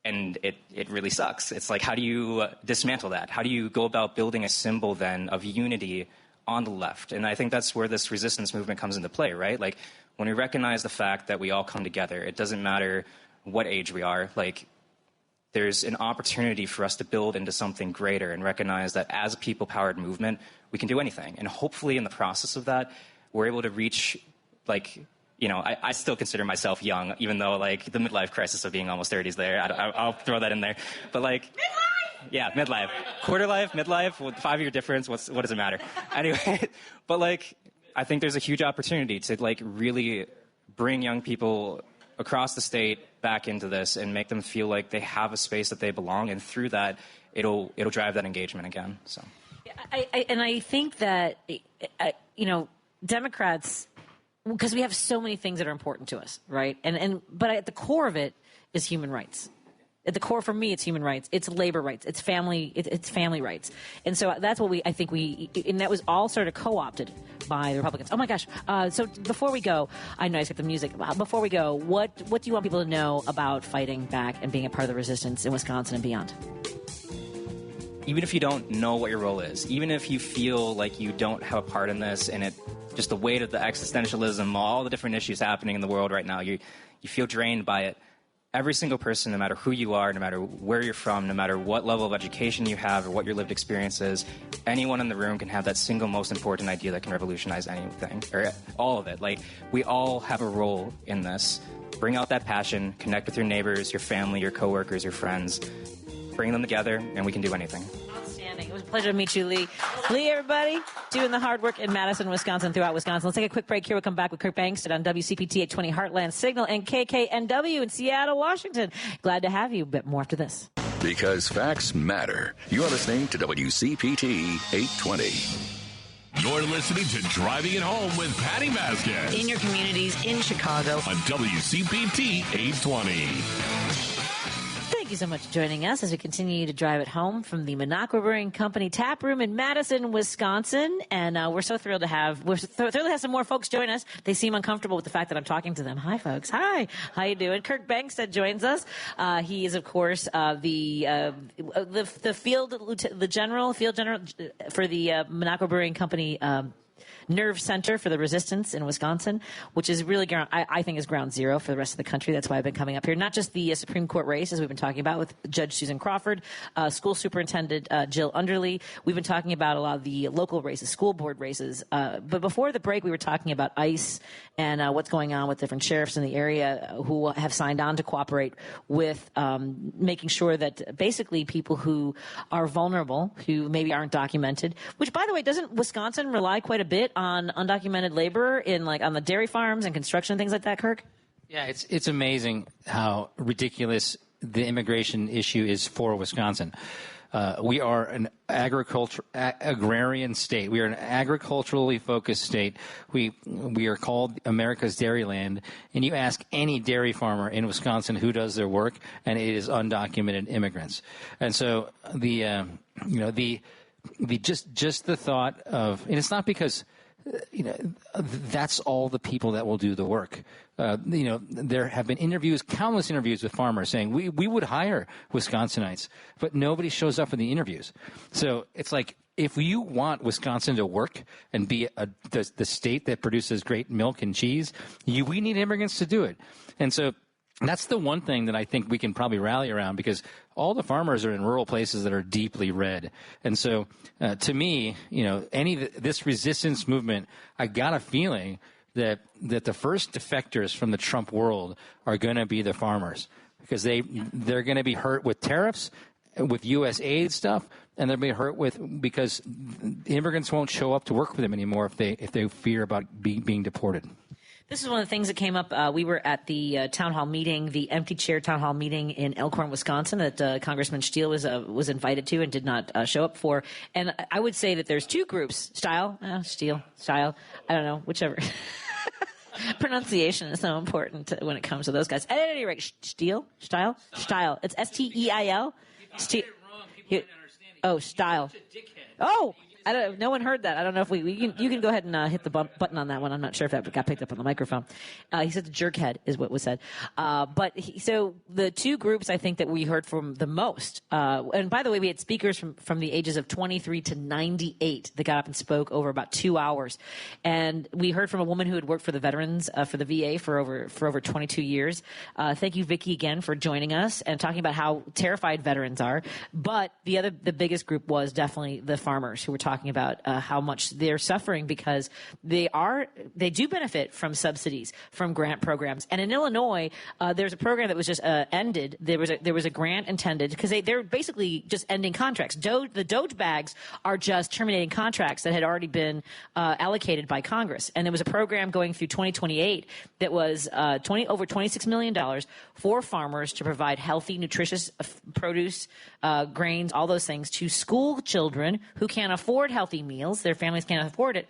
And it really sucks. It's like, how do you dismantle that? How do you go about building a symbol then of unity on the left? And I think that's where this resistance movement comes into play, right? Like, when we recognize the fact that we all come together, it doesn't matter what age we are, like, there's an opportunity for us to build into something greater and recognize that as a people-powered movement, we can do anything. And hopefully in the process of that, we're able to reach, I still consider myself young, even though, the midlife crisis of being almost 30 is there. I'll throw that in there. But, midlife! Yeah, midlife. Quarter life, midlife, 5-year difference, what does it matter? Anyway, but, I think there's a huge opportunity to, really bring young people across the state back into this and make them feel like they have a space that they belong, and through that, it'll drive that engagement again. So, I think that, Democrats, because we have so many things that are important to us, right? But at the core of it is human rights. At the core, for me, it's human rights. It's labor rights. It's family rights. And so that's what and that was all sort of co-opted by the Republicans. Oh my gosh. So before we go, I know I skipped the music. Before we go, what do you want people to know about fighting back and being a part of the resistance in Wisconsin and beyond? Even if you don't know what your role is, even if you feel like you don't have a part in this, and it just the weight of the existentialism, all the different issues happening in the world right now, you feel drained by it. Every single person, no matter who you are, no matter where you're from, no matter what level of education you have or what your lived experience is, anyone in the room can have that single most important idea that can revolutionize anything, or all of it. We all have a role in this. Bring out that passion, connect with your neighbors, your family, your coworkers, your friends. Bring them together, and we can do anything. Outstanding. It was a pleasure to meet you, Lee. Lee, everybody, doing the hard work in Madison, Wisconsin, throughout Wisconsin. Let's take a quick break here. We'll come back with Kirk Bangstead on WCPT 820 Heartland Signal and KKNW in Seattle, Washington. Glad to have you, but more after this. Because facts matter. You're listening to WCPT 820. You're listening to Driving It Home with Patti Vasquez. In your communities, in Chicago. On WCPT 820. Thank you so much for joining us as we continue to drive it home from the Minocqua Brewing Company tap room in Madison, Wisconsin. And we're so thrilled to have some more folks join us. They seem uncomfortable with the fact that I'm talking to them. Hi, folks. Hi. How you doing? Kirk Bangstead joins us. He is, of course, the field general for the Minocqua Brewing Company Nerve Center for the Resistance in Wisconsin, which is really, I think, is ground zero for the rest of the country. That's why I've been coming up here. Not just the Supreme Court race, as we've been talking about with Judge Susan Crawford, School Superintendent Jill Underly. We've been talking about a lot of the local races, school board races. But before the break, we were talking about ICE and what's going on with different sheriffs in the area who have signed on to cooperate with making sure that basically people who are vulnerable, who maybe aren't documented, which, by the way, doesn't Wisconsin rely quite a bit on undocumented labor in on the dairy farms and construction, things like that, Kirk? Yeah, it's amazing how ridiculous the immigration issue is for Wisconsin. We are an agrarian state. We are an agriculturally focused state. We are called America's Dairyland. And you ask any dairy farmer in Wisconsin who does their work, and it is undocumented immigrants. And so just the thought of, and it's not because that's all the people that will do the work. There have been countless interviews with farmers saying we would hire Wisconsinites, but nobody shows up for the interviews. So it's like, if you want Wisconsin to work and be the state that produces great milk and cheese, we need immigrants to do it. And so that's the one thing that I think we can probably rally around, because all the farmers are in rural places that are deeply red. And so to me, this resistance movement, I got a feeling that the first defectors from the Trump world are going to be the farmers, because they're going to be hurt with tariffs, with U.S. aid stuff, and they'll be hurt because immigrants won't show up to work for them anymore if they fear about being deported. This is one of the things that came up. We were at the town hall meeting, the empty chair town hall meeting in Elkhorn, Wisconsin, that Congressman Steele was invited to and did not show up for. And I would say that there's two groups: Steele, I don't know, whichever. Pronunciation is so important when it comes to those guys. At any rate, Steele. It's S-T-E-I-L. Steele. Oh, Steele. Oh. I don't. No one heard that. I don't know if you can go ahead and hit the button on that one. I'm not sure if that got picked up on the microphone. He said the jerkhead is what was said. So the two groups I think that we heard from the most, and by the way, we had speakers from the ages of 23 to 98 that got up and spoke over about 2 hours, and we heard from a woman who had worked for the veterans for the VA for over 22 years. Thank you, Vicki, again for joining us and talking about how terrified veterans are. But the biggest group was definitely the farmers, who were talking about how much they're suffering because they do benefit from subsidies, from grant programs. And in Illinois, there's a program that was just ended. There was a grant intended because they're basically just ending contracts. The Doge bags are just terminating contracts that had already been allocated by Congress. And there was a program going through 2028 that was over $26 million for farmers to provide healthy, nutritious produce, grains, all those things to school children who can't afford healthy meals. Their families can't afford it.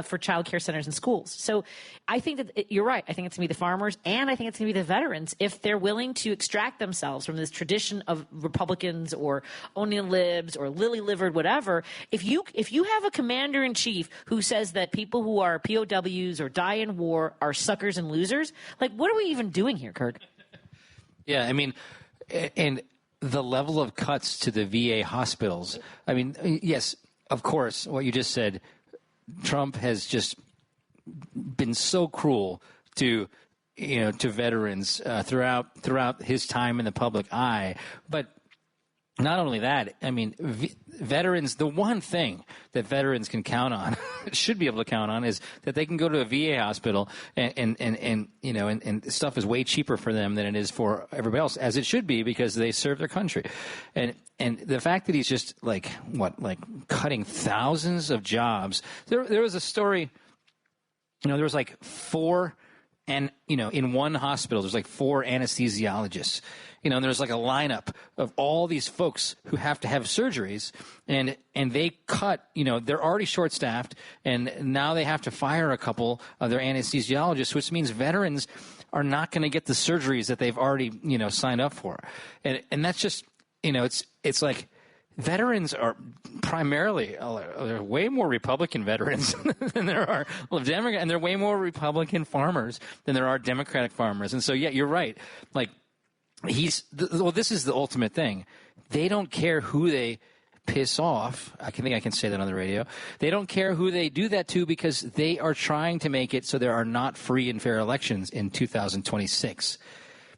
For child care centers and schools. So I think that you're right. I think it's going to be the farmers, and I think it's going to be the veterans if they're willing to extract themselves from this tradition of Republicans or onion libs or lily-livered whatever. If you have a commander-in-chief who says that people who are POWs or die in war are suckers and losers, like, what are we even doing here, Kirk? Yeah, I mean, and the level of cuts to the VA hospitals. I mean, yes, of course, what you just said, Trump has just been so cruel to veterans throughout his time in the public eye. But not only that, I mean, veterans. The one thing that veterans can count on, should be able to count on, is that they can go to a VA hospital and stuff is way cheaper for them than it is for everybody else, as it should be, because they serve their country. And the fact that he's just cutting thousands of jobs. There was a story, there was like four, and in one hospital there's like four anesthesiologists, and there's like a lineup of all these folks who have to have surgeries, and they cut, they're already short staffed, and now they have to fire a couple of their anesthesiologists, which means veterans are not going to get the surgeries that they've already signed up for, and that's just. It's like veterans are primarily there are way more Republican veterans than there are Democrat, and there are way more Republican farmers than there are Democratic farmers. And so, yeah, you're right. Like this is the ultimate thing. They don't care who they piss off. I think I can say that on the radio. They don't care who they do that to, because they are trying to make it so there are not free and fair elections in 2026.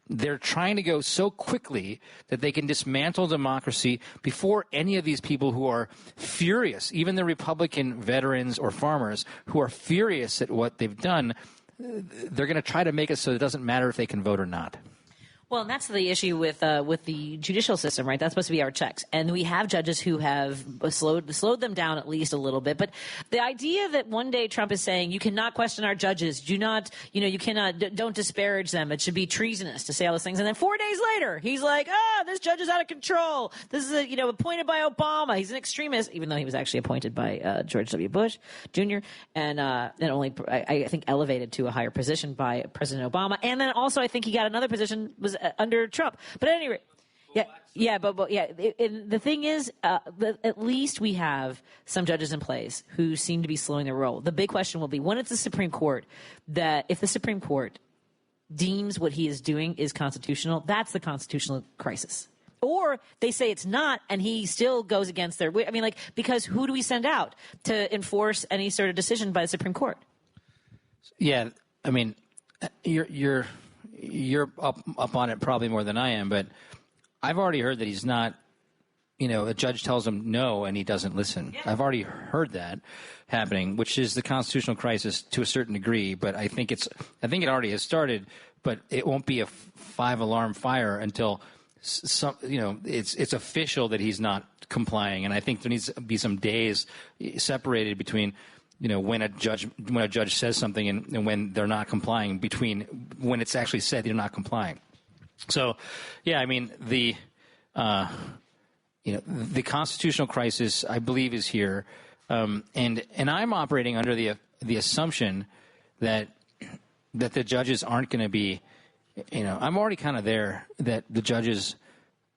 They're trying to go so quickly that they can dismantle democracy before any of these people who are furious, even the Republican veterans or farmers who are furious at what they've done, they're going to try to make it so it doesn't matter if they can vote or not. Well, and that's the issue with the judicial system, right? That's supposed to be our checks. And we have judges who have slowed them down at least a little bit. But the idea that one day Trump is saying, you cannot question our judges, do not, you cannot, don't disparage them. It should be treasonous to say all those things. And then 4 days later, he's like, this judge is out of control. This is, appointed by Obama. He's an extremist, even though he was actually appointed by George W. Bush Jr. And only, I think, elevated to a higher position by President Obama. And then also, I think he got another position was under Trump. But at any rate, the thing is, at least we have some judges in place who seem to be slowing their roll. The big question will be, when it's the Supreme Court, that if the Supreme Court deems what he is doing is constitutional, that's the constitutional crisis. Or they say it's not, and he still goes against their. I mean, because who do we send out to enforce any sort of decision by the Supreme Court? Yeah, I mean, you're up on it probably more than I am, but I've already heard that he's not, a judge tells him no and he doesn't listen. Yeah. I've already heard that happening, which is the constitutional crisis to a certain degree. But I think it already has started. But it won't be a 5-alarm fire until it's official that he's not complying. And I think there needs to be some days separated between when a judge says something and when they're not complying, between when it's actually said they're not complying. So, yeah, I mean the constitutional crisis, I believe, is here, and I'm operating under the assumption that the judges aren't going to be, I'm already kind of there, that the judges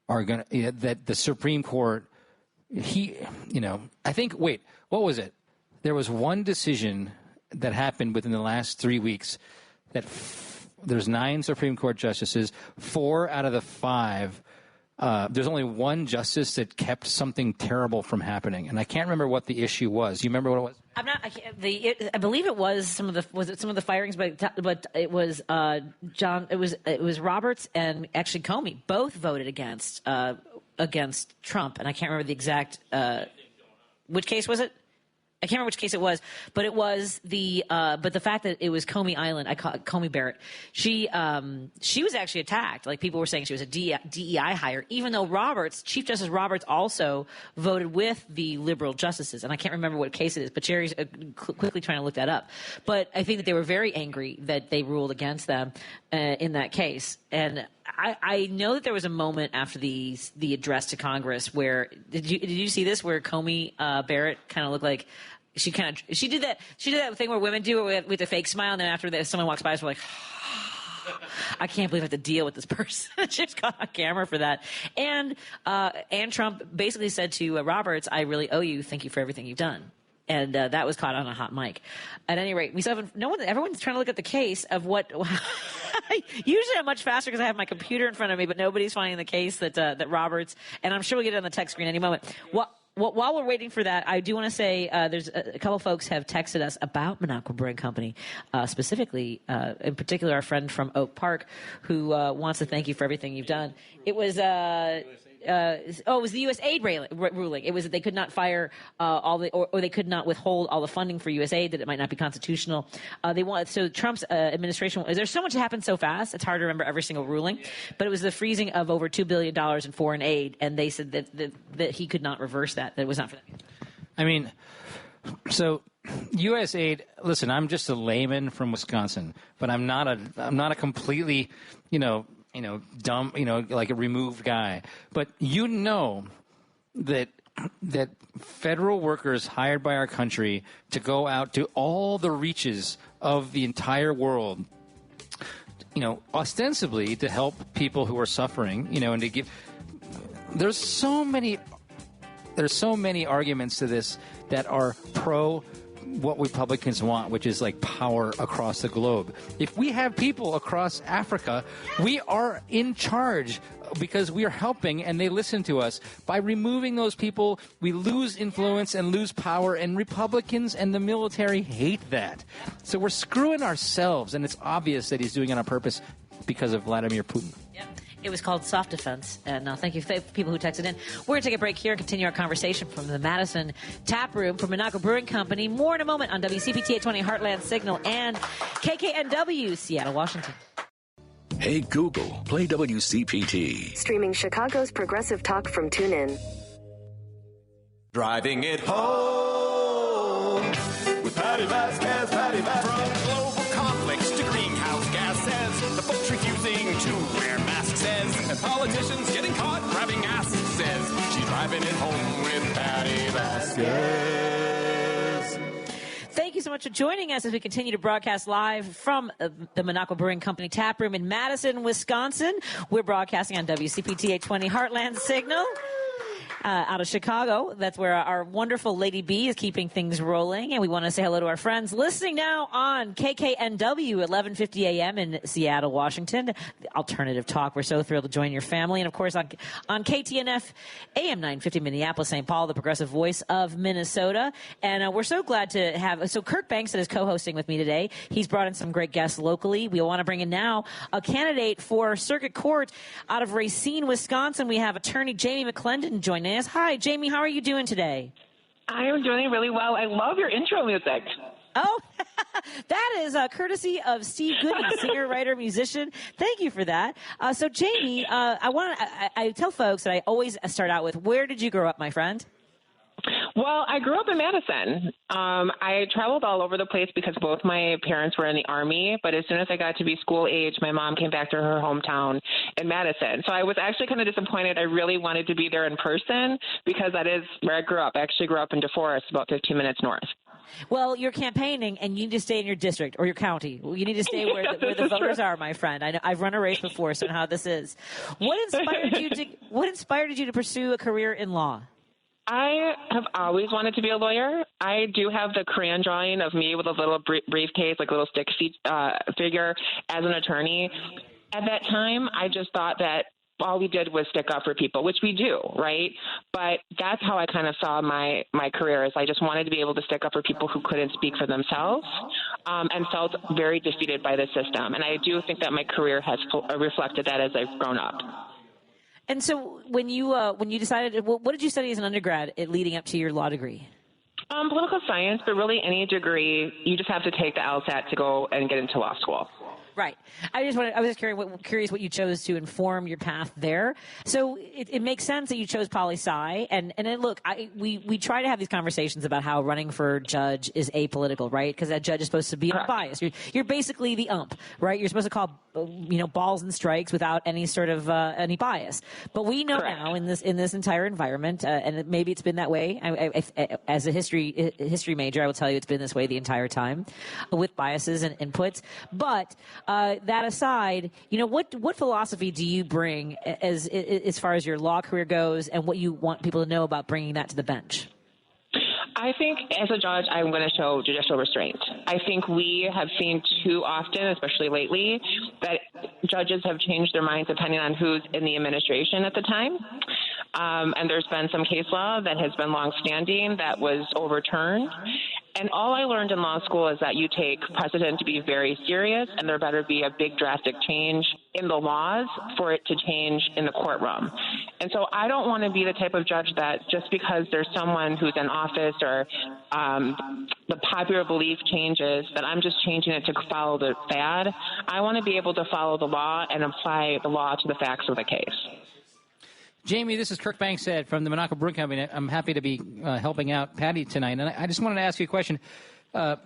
are going to, that the Supreme Court, I think, what was it? There was one decision that happened within the last 3 weeks that there's 9 Supreme Court justices, 4 out of the 5. There's only one justice that kept something terrible from happening, and I can't remember what the issue was. You remember what it was? I believe it was some of the firings, but it was John. It was Roberts and actually Comey both voted against Trump, and I can't remember the exact which case was it. I can't remember which case it was, but it was but the fact that it was Comey Island, I call it Comey Barrett. She was actually attacked. Like, people were saying she was a DEI hire, even though Chief Justice Roberts also voted with the liberal justices. And I can't remember what case it is, but Jerry's quickly trying to look that up. But I think that they were very angry that they ruled against them in that case. And I know that there was a moment after the address to Congress where did you see this, where Comey Barrett kind of looked like she did that thing where women do it with a fake smile, and then after someone walks by, we're like, I can't believe I have to deal with this person. She's got on camera for that. And Trump basically said to Roberts, "I really owe you. Thank you for everything you've done." And that was caught on a hot mic. At any rate, we still haven't. Everyone's trying to look at the case of what. Usually, I'm much faster because I have my computer in front of me, but nobody's finding the case that Roberts. And I'm sure we'll get it on the text screen any moment. While we're waiting for that, I do want to say there's a couple folks have texted us about Minocqua Brewing Company, specifically, in particular, our friend from Oak Park, who wants to thank you for everything you've done. It was. It was the USAID ruling. It was that they could not fire or they could not withhold all the funding for USAID, that it might not be constitutional. So Trump's administration, there's so much that happened so fast, it's hard to remember every single ruling, but it was the freezing of over $2 billion in foreign aid, and they said that he could not reverse that it was not for them. I mean, so USAID, listen, I'm just a layman from Wisconsin, but I'm not a completely, dumb, like a removed guy. But that federal workers hired by our country to go out to all the reaches of the entire world, ostensibly to help people who are suffering, and to give. There's so many arguments to this that are pro what Republicans want, which is like power across the globe. If we have people across Africa, we are in charge because we are helping and they listen to us. By removing those people, we lose influence and lose power, and Republicans and the military hate that. So we're screwing ourselves, and it's obvious that he's doing it on purpose because of Vladimir Putin. Yeah. It was called Soft Defense. And thank you for people who texted in. We're going to take a break here and continue our conversation from the Madison Tap Room from Minocqua Brewing Company. More in a moment on WCPT 820 Heartland Signal and KKNW, Seattle, Washington. Hey, Google, play WCPT. Streaming Chicago's progressive talk from TuneIn. Driving it home with Patti Vasquez, Patti Vasquez. From global conflicts to greenhouse gases, the folks refusing to wear masks says, and politicians getting caught grabbing ass says, she's driving it home with Patti Vasquez. Thank you so much for joining us as we continue to broadcast live from the Minocqua Brewing Company Tap Room in Madison, Wisconsin. We're broadcasting on WCPT 820 Heartland Signal. Out of Chicago. That's where our wonderful Lady B is keeping things rolling. And we want to say hello to our friends listening now on KKNW 1150 AM in Seattle, Washington. The alternative talk. We're so thrilled to join your family. And, of course, on KTNF AM 950 Minneapolis, St. Paul, the progressive voice of Minnesota. And we're so glad to have – so Kirk Bangstad is co-hosting with me today. He's brought in some great guests locally. We want to bring in now a candidate for Circuit Court out of Racine, Wisconsin. We have attorney Jamie McClendon joining us. Hi, Jamie. How are you doing today? I am doing really well. I love your intro music. Oh, that is courtesy of Steve Goodman, singer, writer, musician. Thank you for that. So, Jamie, I tell folks that I always start out with, where did you grow up, my friend? Well, I grew up in Madison. I traveled all over the place because both my parents were in the Army, but as soon as I got to be school age, my mom came back to her hometown in Madison. So I was actually kind of disappointed. I really wanted to be there in person because that is where I grew up. I actually grew up in DeForest, about 15 minutes north. Well, you're campaigning, and you need to stay in your district or your county. You need to stay where the voters are, my friend. I know, I've run a race before, so I know how this is. What inspired you to pursue a career in law? I have always wanted to be a lawyer. I do have the crayon drawing of me with a little briefcase, like a little stick figure as an attorney. At that time, I just thought that all we did was stick up for people, which we do, right? But that's how I kind of saw my career, is I just wanted to be able to stick up for people who couldn't speak for themselves, and felt very defeated by the system. And I do think that my career has reflected that as I've grown up. And so when you decided, what did you study as an undergrad leading up to your law degree? Political science, but really any degree, you just have to take the LSAT to go and get into law school. Right. I was just curious what you chose to inform your path there. So it makes sense that you chose poli-sci. And then look, we try to have these conversations about how running for judge is apolitical, right? Because that judge is supposed to be unbiased. You're basically the ump, right? You're supposed to call balls and strikes without any sort of any bias. But we know now in this entire environment, and maybe it's been that way. As a history major, I will tell you it's been this way the entire time, with biases and inputs. But that aside, what philosophy do you bring as far as your law career goes, and what you want people to know about bringing that to the bench? I think as a judge, I'm going to show judicial restraint. I think we have seen too often, especially lately, that judges have changed their minds depending on who's in the administration at the time. And there's been some case law that has been longstanding that was overturned. And all I learned in law school is that you take precedent to be very serious, and there better be a big drastic change in the laws for it to change in the courtroom. And so I don't want to be the type of judge that just because there's someone who's in office or the popular belief changes, that I'm just changing it to follow the fad. I want to be able to follow the law and apply the law to the facts of the case. Jamie, this is Kirk Bankstead from the Monaco Brewing Company. I'm happy to be helping out Patti tonight. And I just wanted to ask you a question.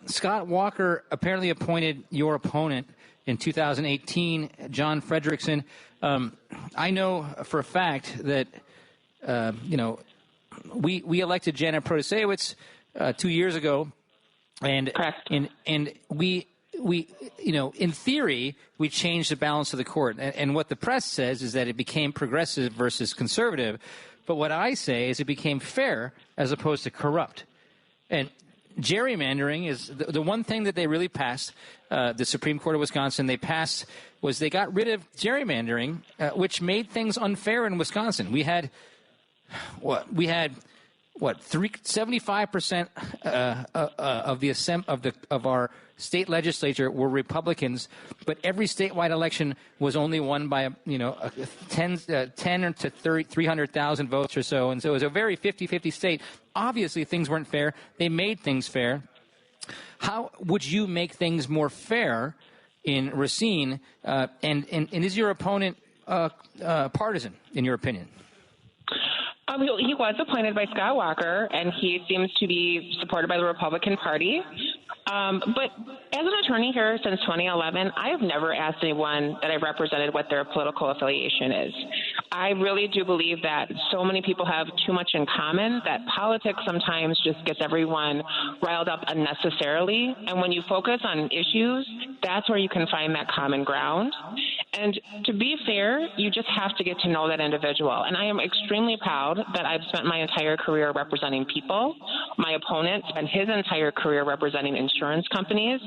Scott Walker apparently appointed your opponent in 2018, John Frederickson. I know for a fact that, we elected Janet Protasewicz 2 years ago. And we in theory, we changed the balance of the court. And what the press says is that it became progressive versus conservative. But what I say is it became fair as opposed to corrupt. And gerrymandering is the one thing that they really passed. The Supreme Court of Wisconsin, they got rid of gerrymandering, which made things unfair in Wisconsin. We had 75% of our state legislature were Republicans, but every statewide election was only won by 10 to 300,000 votes or so, and so it was a very 50-50 state. Obviously, things weren't fair. They made things fair. How would you make things more fair in Racine? And is your opponent partisan, in your opinion? He was appointed by Scott Walker, and he seems to be supported by the Republican Party. But as an attorney here since 2011, I have never asked anyone that I've represented what their political affiliation is. I really do believe that so many people have too much in common that politics sometimes just gets everyone riled up unnecessarily. And when you focus on issues, that's where you can find that common ground. And to be fair, you just have to get to know that individual. And I am extremely proud that I've spent my entire career representing people. My opponent spent his entire career representing insurance companies.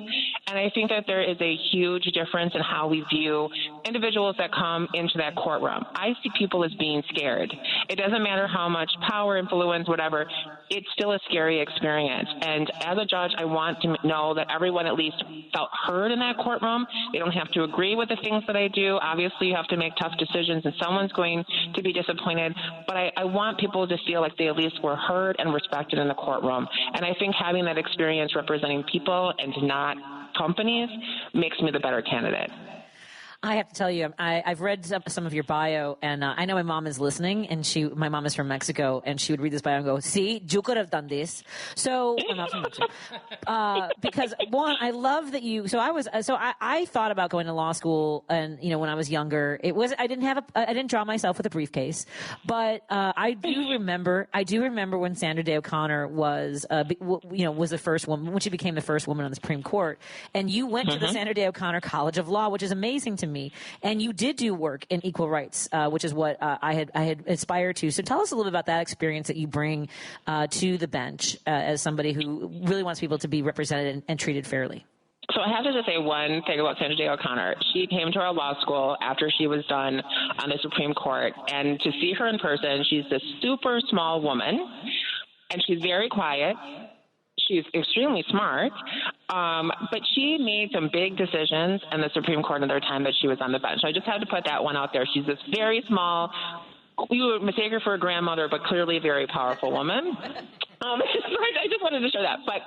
And And I think that there is a huge difference in how we view individuals that come into that courtroom. I see people as being scared. It doesn't matter how much power, influence, whatever, it's still a scary experience. And as a judge, I want to know that everyone at least felt heard in that courtroom. They don't have to agree with the things that I do. Obviously, you have to make tough decisions, and someone's going to be disappointed. But I want people to feel like they at least were heard and respected in the courtroom. And I think having that experience representing people and not companies makes me the better candidate. I have to tell you, I've read some of your bio, and I know my mom is listening, and my mom is from Mexico, and she would read this bio and go, see, you could have done this. So, my mom's from Mexico. Because, one, I love that I thought about going to law school, and, when I was younger, I didn't draw myself with a briefcase, but I do remember when Sandra Day O'Connor was the first woman, when she became the first woman on the Supreme Court, and you went to the Sandra Day O'Connor College of Law, which is amazing to me. And you did do work in equal rights, which is what I had aspired to. So tell us a little bit about that experience that you bring to the bench as somebody who really wants people to be represented and treated fairly. So I have to just say one thing about Sandra Day O'Connor. She came to our law school after she was done on the Supreme Court. And to see her in person, she's this super small woman, and she's very quiet. She's extremely smart, but she made some big decisions in the Supreme Court in their time that she was on the bench. So I just had to put that one out there. She's this very small, you would mistake her for a grandmother, but clearly very powerful woman. I just wanted to share that. But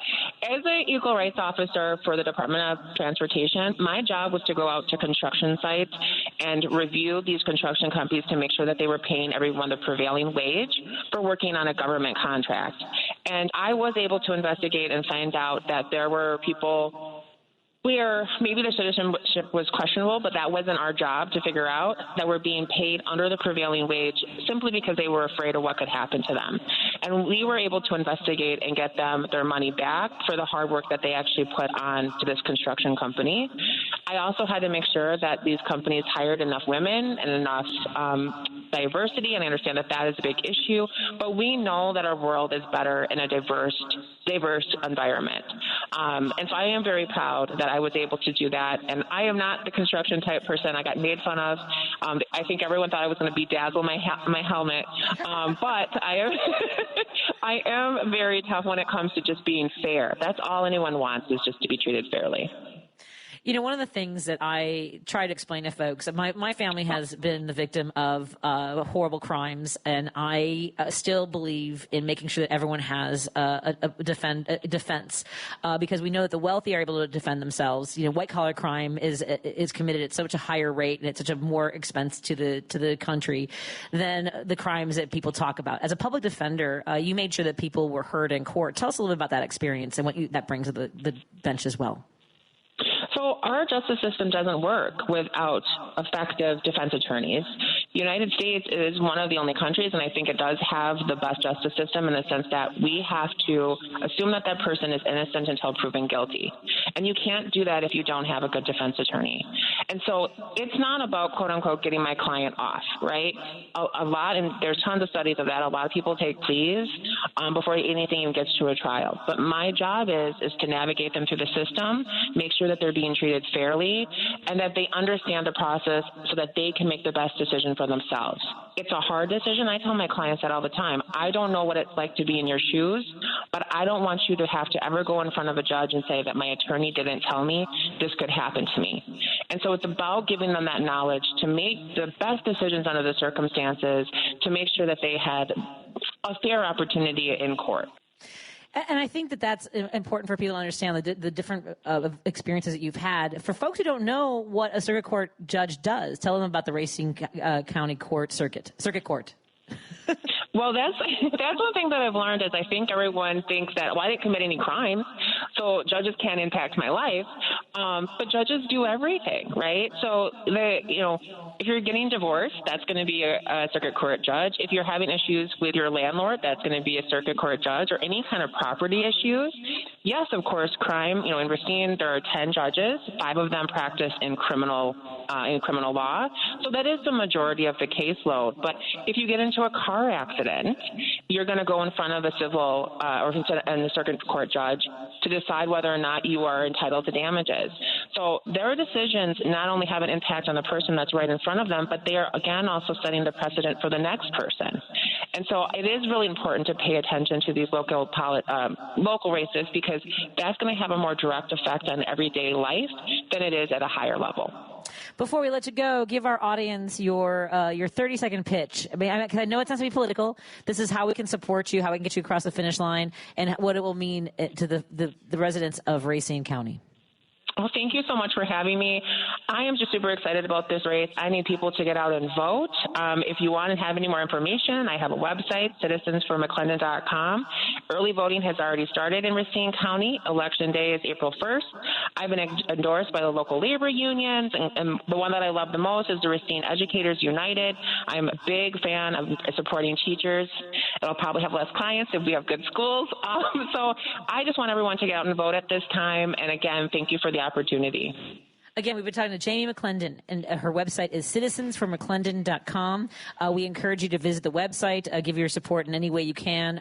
as an equal rights officer for the Department of Transportation, my job was to go out to construction sites and review these construction companies to make sure that they were paying everyone the prevailing wage for working on a government contract. And I was able to investigate and find out that there were people where maybe the citizenship was questionable, but that wasn't our job to figure out, that were being paid under the prevailing wage simply because they were afraid of what could happen to them. And we were able to investigate and get them their money back for the hard work that they actually put on to this construction company. I also had to make sure that these companies hired enough women and enough diversity, and I understand that that is a big issue, but we know that our world is better in a diverse environment. And so I am very proud that I was able to do that. And I am not the construction type person. I got made fun of. I think everyone thought I was going to bedazzle my helmet. But I am very tough when it comes to just being fair. That's all anyone wants, is just to be treated fairly. One of the things that I try to explain to folks, my family has been the victim of horrible crimes, and I still believe in making sure that everyone has a defense, because we know that the wealthy are able to defend themselves. White collar crime is committed at such a higher rate, and it's such a more expense to the country than the crimes that people talk about. As a public defender, you made sure that people were heard in court. Tell us a little bit about that experience and what that brings to the bench as well. So our justice system doesn't work without effective defense attorneys. The United States is one of the only countries, and I think it does have the best justice system in the sense that we have to assume that that person is innocent until proven guilty. And you can't do that if you don't have a good defense attorney. And so it's not about, quote unquote, getting my client off, right? And there's tons of studies of that. A lot of people take pleas before anything even gets to a trial. But my job is to navigate them through the system, make sure that they're being treated fairly, and that they understand the process so that they can make the best decision for themselves. It's a hard decision. I tell my clients that all the time. I don't know what it's like to be in your shoes, but I don't want you to have to ever go in front of a judge and say that my attorney didn't tell me this could happen to me. And so it's about giving them that knowledge to make the best decisions under the circumstances, to make sure that they had a fair opportunity in court. And I think that that's important for people to understand the different experiences that you've had. For folks who don't know what a circuit court judge does, tell them about the Racine County Court Circuit Court. Well, that's one thing that I've learned is I think everyone thinks that, well, I didn't commit any crimes, so judges can't impact my life. But judges do everything, right? So, if you're getting divorced, that's going to be a circuit court judge. If you're having issues with your landlord, that's going to be a circuit court judge, or any kind of property issues, Yes, of course, crime. In Racine, there are 10 judges. 5 of them practice in criminal law. So that is the majority of the caseload. But if you get into a car accident, you're going to go in front of a civil and the circuit court judge to decide whether or not you are entitled to damages. So their decisions not only have an impact on the person that's right in front of them, but they are, again, also setting the precedent for the next person. And so it is really important to pay attention to these local races, because that's going to have a more direct effect on everyday life than it is at a higher level. Before we let you go, give our audience your 30-second pitch. I know it's not to be political. This is how we can support you, how we can get you across the finish line, and what it will mean to the residents of Racine County. Well, thank you so much for having me. I am just super excited about this race. I need people to get out and vote. If you want to have any more information, I have a website, citizensformcclendon.com. Early voting has already started in Racine County. Election day is April 1st. I've been endorsed by the local labor unions, and the one that I love the most is the Racine Educators United. I'm a big fan of supporting teachers. It'll probably have less clients if we have good schools. So I just want everyone to get out and vote at this time. And again, thank you for the opportunity. Again, we've been talking to Jamie McClendon, and her website is citizensformcclendon.com. We encourage you to visit the website, give your support in any way you can.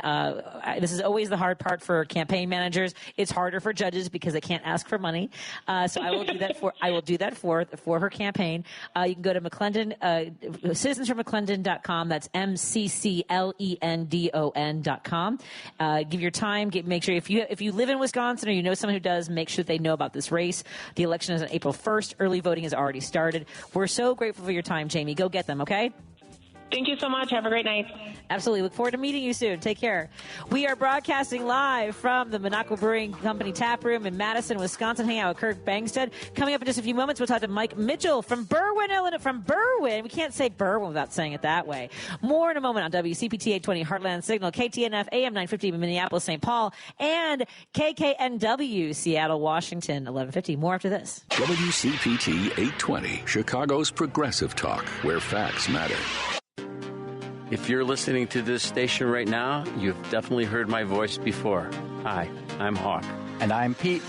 This is always the hard part for campaign managers. It's harder for judges because they can't ask for money. So I will do that for her campaign. You can go to McClendon, citizensformcclendon.com. That's MCCLENDON.com. Give your time. Make sure if you live in Wisconsin or you know someone who does, make sure they know about this race. The election is on April 1st. Early voting has already started. We're so grateful for your time, Jamie. Go get them, okay? Thank you so much. Have a great night. Absolutely. Look forward to meeting you soon. Take care. We are broadcasting live from the Monaco Brewing Company tap room in Madison, Wisconsin. Hang out with Kirk Bangstead. Coming up in just a few moments, we'll talk to Mike Mitchell from Berwyn, Illinois. From Berwyn. We can't say Berwyn without saying it that way. More in a moment on WCPT 820 Heartland Signal, KTNF AM 950 in Minneapolis, St. Paul, and KKNW Seattle, Washington, 1150. More after this. WCPT 820, Chicago's progressive talk, where facts matter. If you're listening to this station right now, you've definitely heard my voice before. Hi, I'm Hawk. And I'm Pete.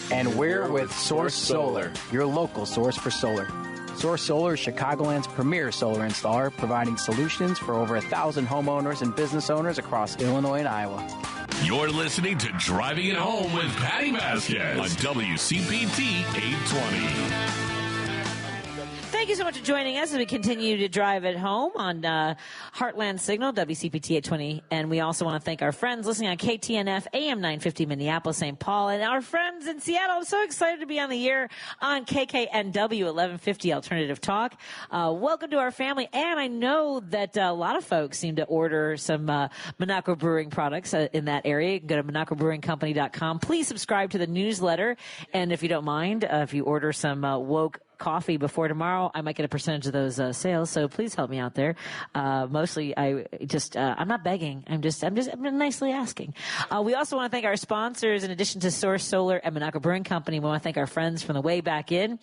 And we're with Source Solar, your local source for solar. Source Solar is Chicagoland's premier solar installer, providing solutions for over 1,000 homeowners and business owners across Illinois and Iowa. You're listening to Driving It Home with Patti Vasquez on WCPT 820. Thank you so much for joining us as we continue to drive it home on Heartland Signal, WCPT 820. And we also want to thank our friends listening on KTNF, AM 950, Minneapolis, St. Paul, and our friends in Seattle. I'm so excited to be on the air on KKNW 1150 Alternative Talk. Welcome to our family. And I know that a lot of folks seem to order some Monaco Brewing products in that area. You can go to MonacoBrewingCompany.com. Please subscribe to the newsletter. And if you don't mind, if you order some woke coffee before tomorrow, I might get a percentage of those sales. So please help me out there. Mostly, I'm not begging. I'm nicely asking. We also want to thank our sponsors. In addition to Source Solar and Monaco Brewing Company, we want to thank our friends from the way back in.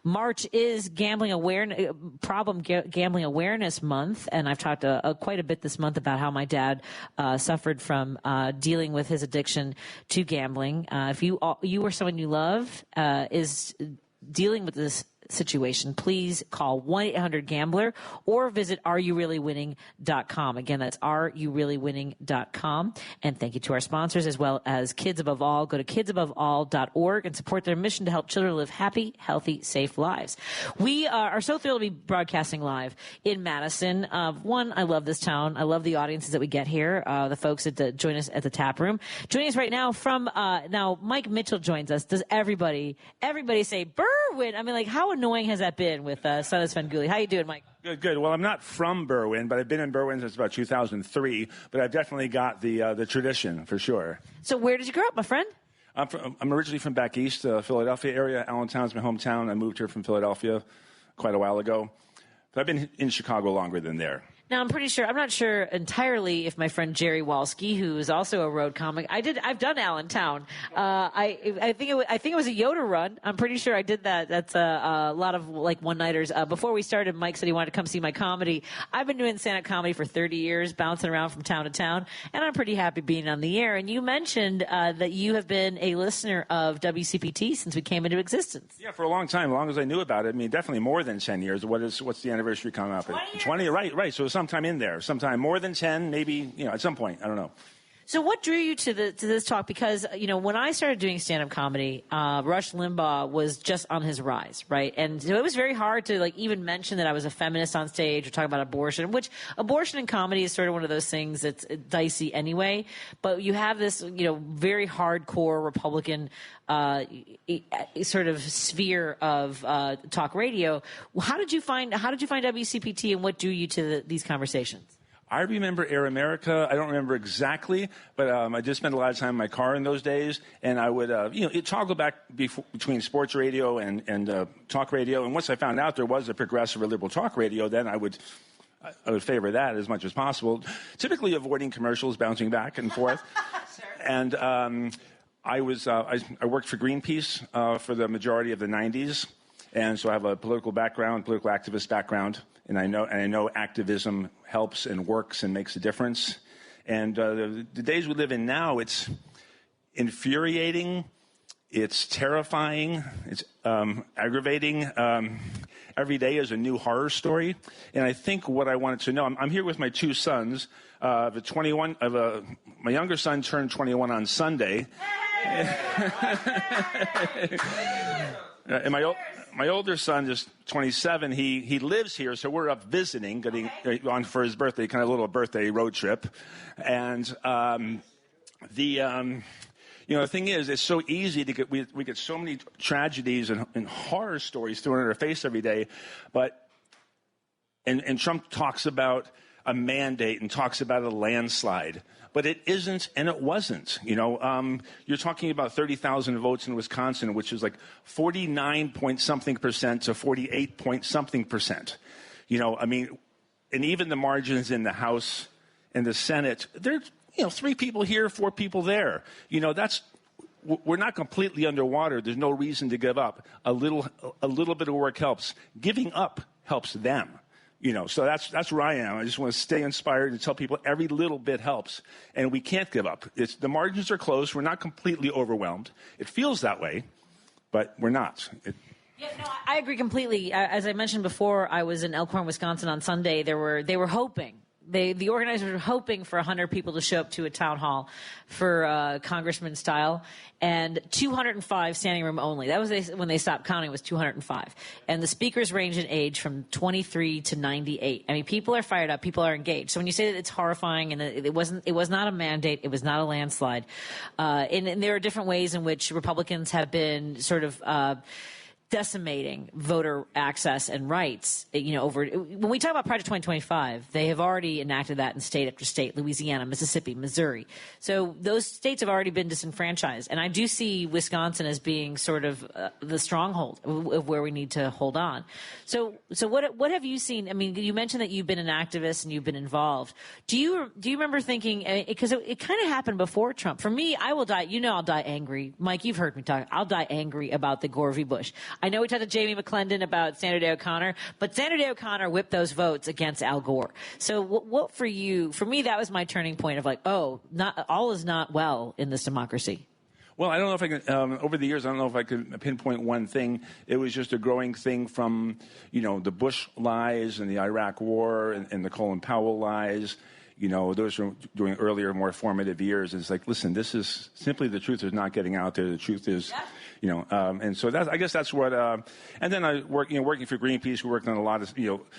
March is Gambling Awareness Month, and I've talked quite a bit this month about how my dad suffered from dealing with his addiction to gambling. If you or someone you love is dealing with this situation, please call 1-800-GAMBLER or visit areyoureallywinning.com. Again, that's areyoureallywinning.com. And thank you to our sponsors as well as Kids Above All. Go to kidsabovall.org and support their mission to help children live happy, healthy, safe lives. We are so thrilled to be broadcasting live in Madison. One, I love this town. I love the audiences that we get here, the folks that join us at the tap room. Joining us right now from now, Mike Mitchell joins us. Does everybody say Berwyn? I mean, like, how annoying has that been with Son of Svengoolie? How you doing, Mike? Good. Well, I'm not from Berwyn, but I've been in Berwyn since about 2003. But I've definitely got the tradition for sure. So where did you grow up, my friend? I'm originally from back east, Philadelphia area. Allentown's my hometown. I moved here from Philadelphia quite a while ago. But I've been in Chicago longer than there. Now, I'm not sure entirely if my friend Jerry Walski, who is also a road comic, I've done Allentown. I think it was a Yoda run. I'm pretty sure I did that. That's a lot of like one-nighters. Before we started, Mike said he wanted to come see my comedy. I've been doing stand-up comedy for 30 years, bouncing around from town to town, and I'm pretty happy being on the air. And you mentioned that you have been a listener of WCPT since we came into existence. Yeah, for a long time, as long as I knew about it. I mean, definitely more than 10 years. What's the anniversary coming up? 20, right. So sometime in there, sometime more than 10, maybe, at some point. I don't know. So what drew you to this talk? Because, when I started doing stand-up comedy, Rush Limbaugh was just on his rise, right? And so it was very hard to, even mention that I was a feminist on stage or talk about abortion, which abortion in comedy is sort of one of those things that's dicey anyway. But you have this, very hardcore Republican sort of sphere of talk radio. How did you find WCPT, and what drew you to these conversations? I remember Air America. I don't remember exactly, but I did spend a lot of time in my car in those days, and I would, toggle back between sports radio and talk radio. And once I found out there was a progressive or liberal talk radio, then I would favor that as much as possible, typically avoiding commercials, bouncing back and forth. Sure. And I worked for Greenpeace for the majority of the 90s, and so I have a political activist background. And I know activism helps and works and makes a difference. And the days we live in now, it's infuriating, it's terrifying, it's aggravating. Every day is a new horror story. And I think what I wanted to know, I'm here with my two sons. My younger son turned 21 on Sunday. And my older son is 27. He lives here, so we're up visiting, getting on for his birthday, kind of a little birthday road trip. And the thing is, it's so easy to get. We get so many tragedies and horror stories thrown in our face every day, and Trump talks about a mandate and talks about a landslide. But it isn't, and it wasn't. You're talking about 30,000 votes in Wisconsin, which is like 49-point-something% to 48-point-something%. And even the margins in the House and the Senate, there's 3 people here, 4 people there. We're not completely underwater. There's no reason to give up. A little bit of work helps. Giving up helps them. So that's where I am. I just want to stay inspired and tell people every little bit helps, and we can't give up. The margins are close. We're not completely overwhelmed. It feels that way, but we're not. I agree completely. As I mentioned before, I was in Elkhorn, Wisconsin on Sunday. They were hoping. The organizers were hoping for 100 people to show up to a town hall for congressman style, and 205 standing room only. That was when they stopped counting. It was 205, and the speakers range in age from 23 to 98. I mean, people are fired up, people are engaged. So when you say that it's horrifying, and it was not a mandate, it was not a landslide, and there are different ways in which Republicans have been sort of decimating voter access and rights, when we talk about Project 2025, they have already enacted that in state after state, Louisiana, Mississippi, Missouri. So those states have already been disenfranchised. And I do see Wisconsin as being sort of the stronghold of where we need to hold on. So what have you seen? I mean, you mentioned that you've been an activist and you've been involved. Do you remember thinking, because it kind of happened before Trump. For me, I will die. I'll die angry. Mike, you've heard me talk. I'll die angry about the Gore v. Bush. I know we talked to Jamie McClendon about Sandra Day O'Connor, but Sandra Day O'Connor whipped those votes against Al Gore. So what for you? For me, that was my turning point of not all is not well in this democracy. Well, I don't know if I can, over the years, I don't know if I could pinpoint one thing. It was just a growing thing from, the Bush lies and the Iraq war and the Colin Powell lies. Those were during earlier, more formative years. It's like, listen, this is simply the truth is not getting out there. The truth is, and so I guess that's what, and then I working for Greenpeace, we worked on a lot of,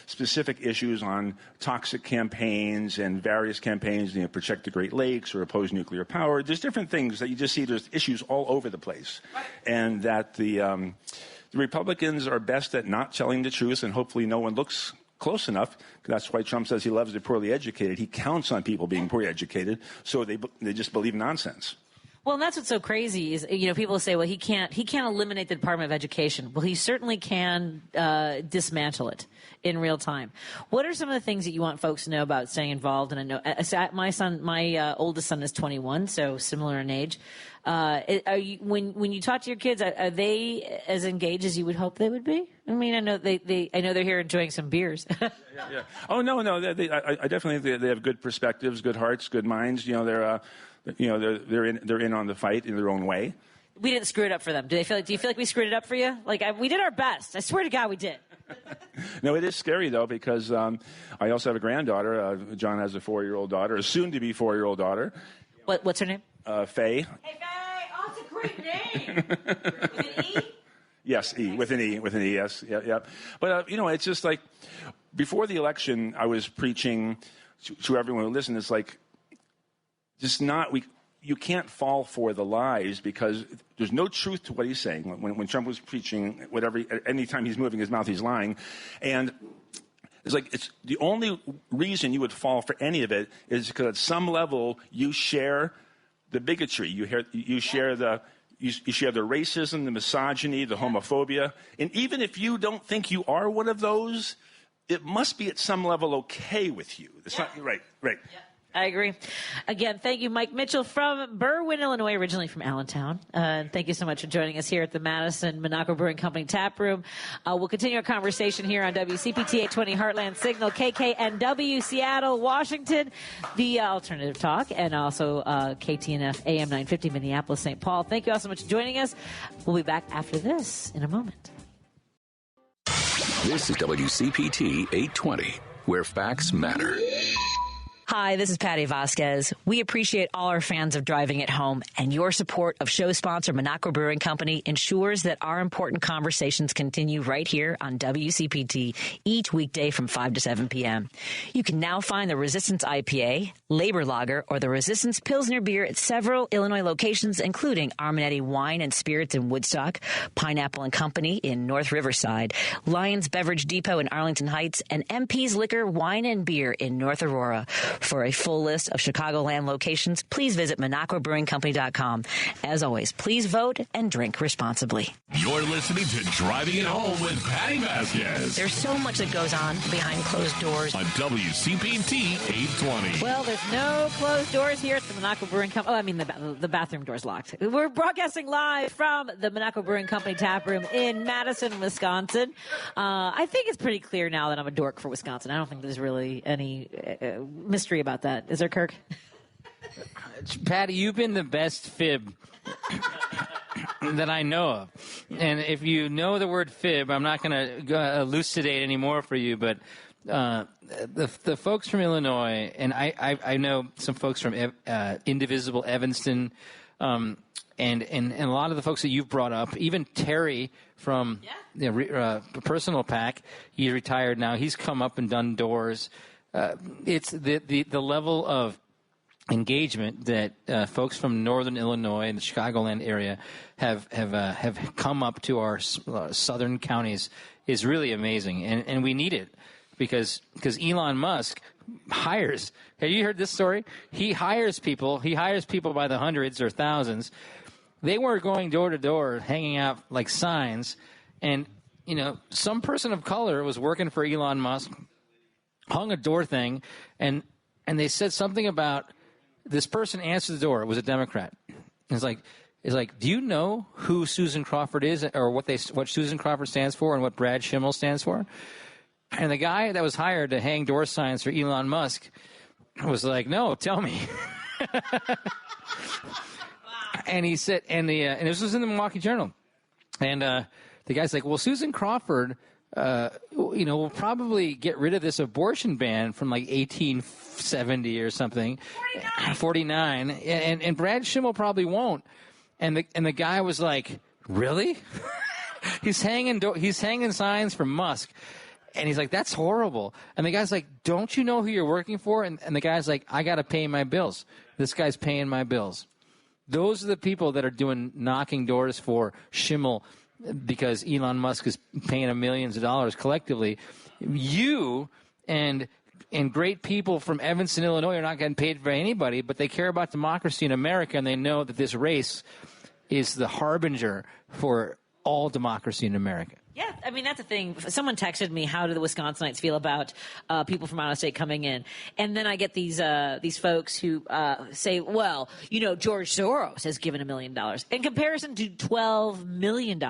specific issues on toxic campaigns and various campaigns, protect the Great Lakes or oppose nuclear power. There's different things that you just see, there's issues all over the place. Right. And that the Republicans are best at not telling the truth, and hopefully no one looks close enough. That's why Trump says he loves the poorly educated. He counts on people being poorly educated, so they just believe nonsense. Well, and that's what's so crazy is, people say, well, he can't eliminate the Department of Education. Well, he certainly can dismantle it in real time. What are some of the things that you want folks to know about staying involved? And I know my oldest son is 21, so similar in age. When you talk to your kids, are they as engaged as you would hope they would be? I mean, I know they're here enjoying some beers. Yeah. Oh no. I definitely think they have good perspectives, good hearts, good minds. They're in on the fight in their own way. We didn't screw it up for them. Do you feel like we screwed it up for you? We did our best. I swear to God, we did. No, it is scary though, because I also have a granddaughter. John has a 4-year-old daughter, a soon-to-be 4-year-old daughter. What's her name? Faye. Hey, Faye. Oh, it's a great name. With an E? Yes, E. With an E, yes. Yeah. But, it's just like, before the election, I was preaching to everyone who listened. It's like, you can't fall for the lies, because there's no truth to what he's saying. When Trump was preaching, anytime he's moving his mouth, he's lying. And it's the only reason you would fall for any of it is because at some level you share the bigotry. You share the racism, the misogyny, the homophobia. And even if you don't think you are one of those, it must be at some level okay with you. It's not right. Yeah. I agree. Again, thank you, Mike Mitchell from Berwyn, Illinois, originally from Allentown. Thank you so much for joining us here at the Madison Monaco Brewing Company Tap Room. We'll continue our conversation here on WCPT 820 Heartland Signal, KKNW, Seattle, Washington, the Alternative Talk, and also KTNF AM 950, Minneapolis, St. Paul. Thank you all so much for joining us. We'll be back after this in a moment. This is WCPT 820, where facts matter. Hi, this is Patti Vasquez. We appreciate all our fans of Driving It Home, and your support of show sponsor Monaco Brewing Company ensures that our important conversations continue right here on WCPT each weekday from 5 to 7 p.m. You can now find the Resistance IPA, Labor Lager, or the Resistance Pilsner beer at several Illinois locations, including Armanetti Wine and Spirits in Woodstock, Pineapple and Company in North Riverside, Lions Beverage Depot in Arlington Heights, and MP's Liquor, Wine, and Beer in North Aurora. For a full list of Chicagoland locations, please visit MonacoBrewingCompany.com. As always, please vote and drink responsibly. You're listening to Driving It Home with Patti Vasquez. There's so much that goes on behind closed doors. On WCPT 820. Well, there's no closed doors here at the Monaco Brewing Company. Oh, I mean, the bathroom door's locked. We're broadcasting live from the Monaco Brewing Company Tap Room in Madison, Wisconsin. I think it's pretty clear now that I'm a dork for Wisconsin. I don't think there's really any mystery about that. Is there, Kirk? Patty, you've been the best fib that I know of. And if you know the word fib, I'm not going to elucidate anymore for you, but the folks from Illinois, and I know some folks from Indivisible, Evanston, and a lot of the folks that you've brought up, even Terry from Personal Pack, he's retired now. He's come up and done doors. It's the level of engagement that folks from Northern Illinois and the Chicagoland area have come up to our southern counties is really amazing, and we need it because Elon Musk hires. Have you heard this story? He hires people. He hires people by the hundreds or thousands. They were going door to door, hanging out like signs, and some person of color was working for Elon Musk. Hung a door thing, and they said something about this person answered the door. It was a Democrat. It's like, do you know who Susan Crawford is, or what Susan Crawford stands for, and what Brad Schimmel stands for? And the guy that was hired to hang door signs for Elon Musk was like, no, tell me. And he said, and this was in the Milwaukee Journal, and the guy's like, well, Susan Crawford. We'll probably get rid of this abortion ban from like 1870 or something, 49, and Brad Schimmel probably won't. And the guy was like, really? he's hanging signs for Musk, and he's like, that's horrible. And the guy's like, don't you know who you're working for? And the guy's like, I got to pay my bills. This guy's paying my bills. Those are the people that are knocking doors for Schimmel, because Elon Musk is paying him millions of dollars collectively. You and and great people from Evanston, Illinois are not getting paid by anybody, but they care about democracy in America, and they know that this race is the harbinger for all democracy in America. Yeah, I mean, that's the thing. Someone texted me, how do the Wisconsinites feel about people from out of state coming in? And then I get these folks who say, well, George Soros has given $1 million in comparison to $12 million.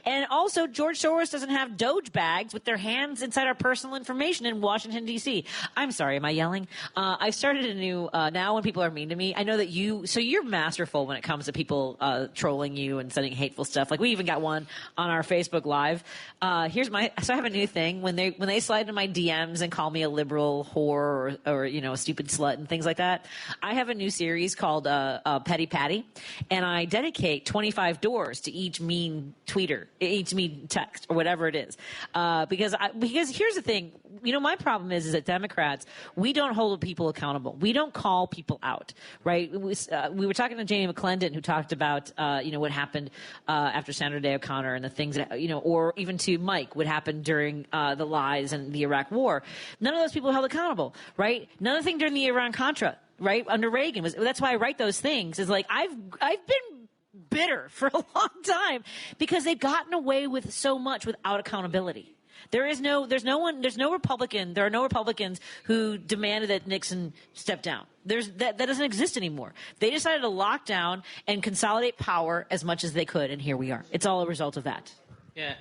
And also, George Soros doesn't have Doge bags with their hands inside our personal information in Washington, D.C. I'm sorry, am I yelling? I started a new, now when people are mean to me, I know that you're masterful when it comes to people trolling you and sending hateful stuff. Like, we even got one on our Facebook Live. So I have a new thing when they slide into my DMs and call me a liberal whore or a stupid slut and things like that. I have a new series called Petty Patty, and I dedicate 25 doors to each mean tweeter, each mean text or whatever it is. Because here's the thing, my problem is that Democrats, we don't hold people accountable. We don't call people out, right? We were talking to Jamie McClendon, who talked about what happened after Sandra Day O'Connor and the things that or even to Mike, what happened during the lies and the Iraq War. None of those people held accountable, right? Nothing during the Iran-Contra, right? Under Reagan. That's why I write those things. Is like, I've been bitter for a long time because they've gotten away with so much without accountability. There are no Republicans who demanded that Nixon step down. That doesn't exist anymore. They decided to lock down and consolidate power as much as they could, and here we are. It's all a result of that. Yeah.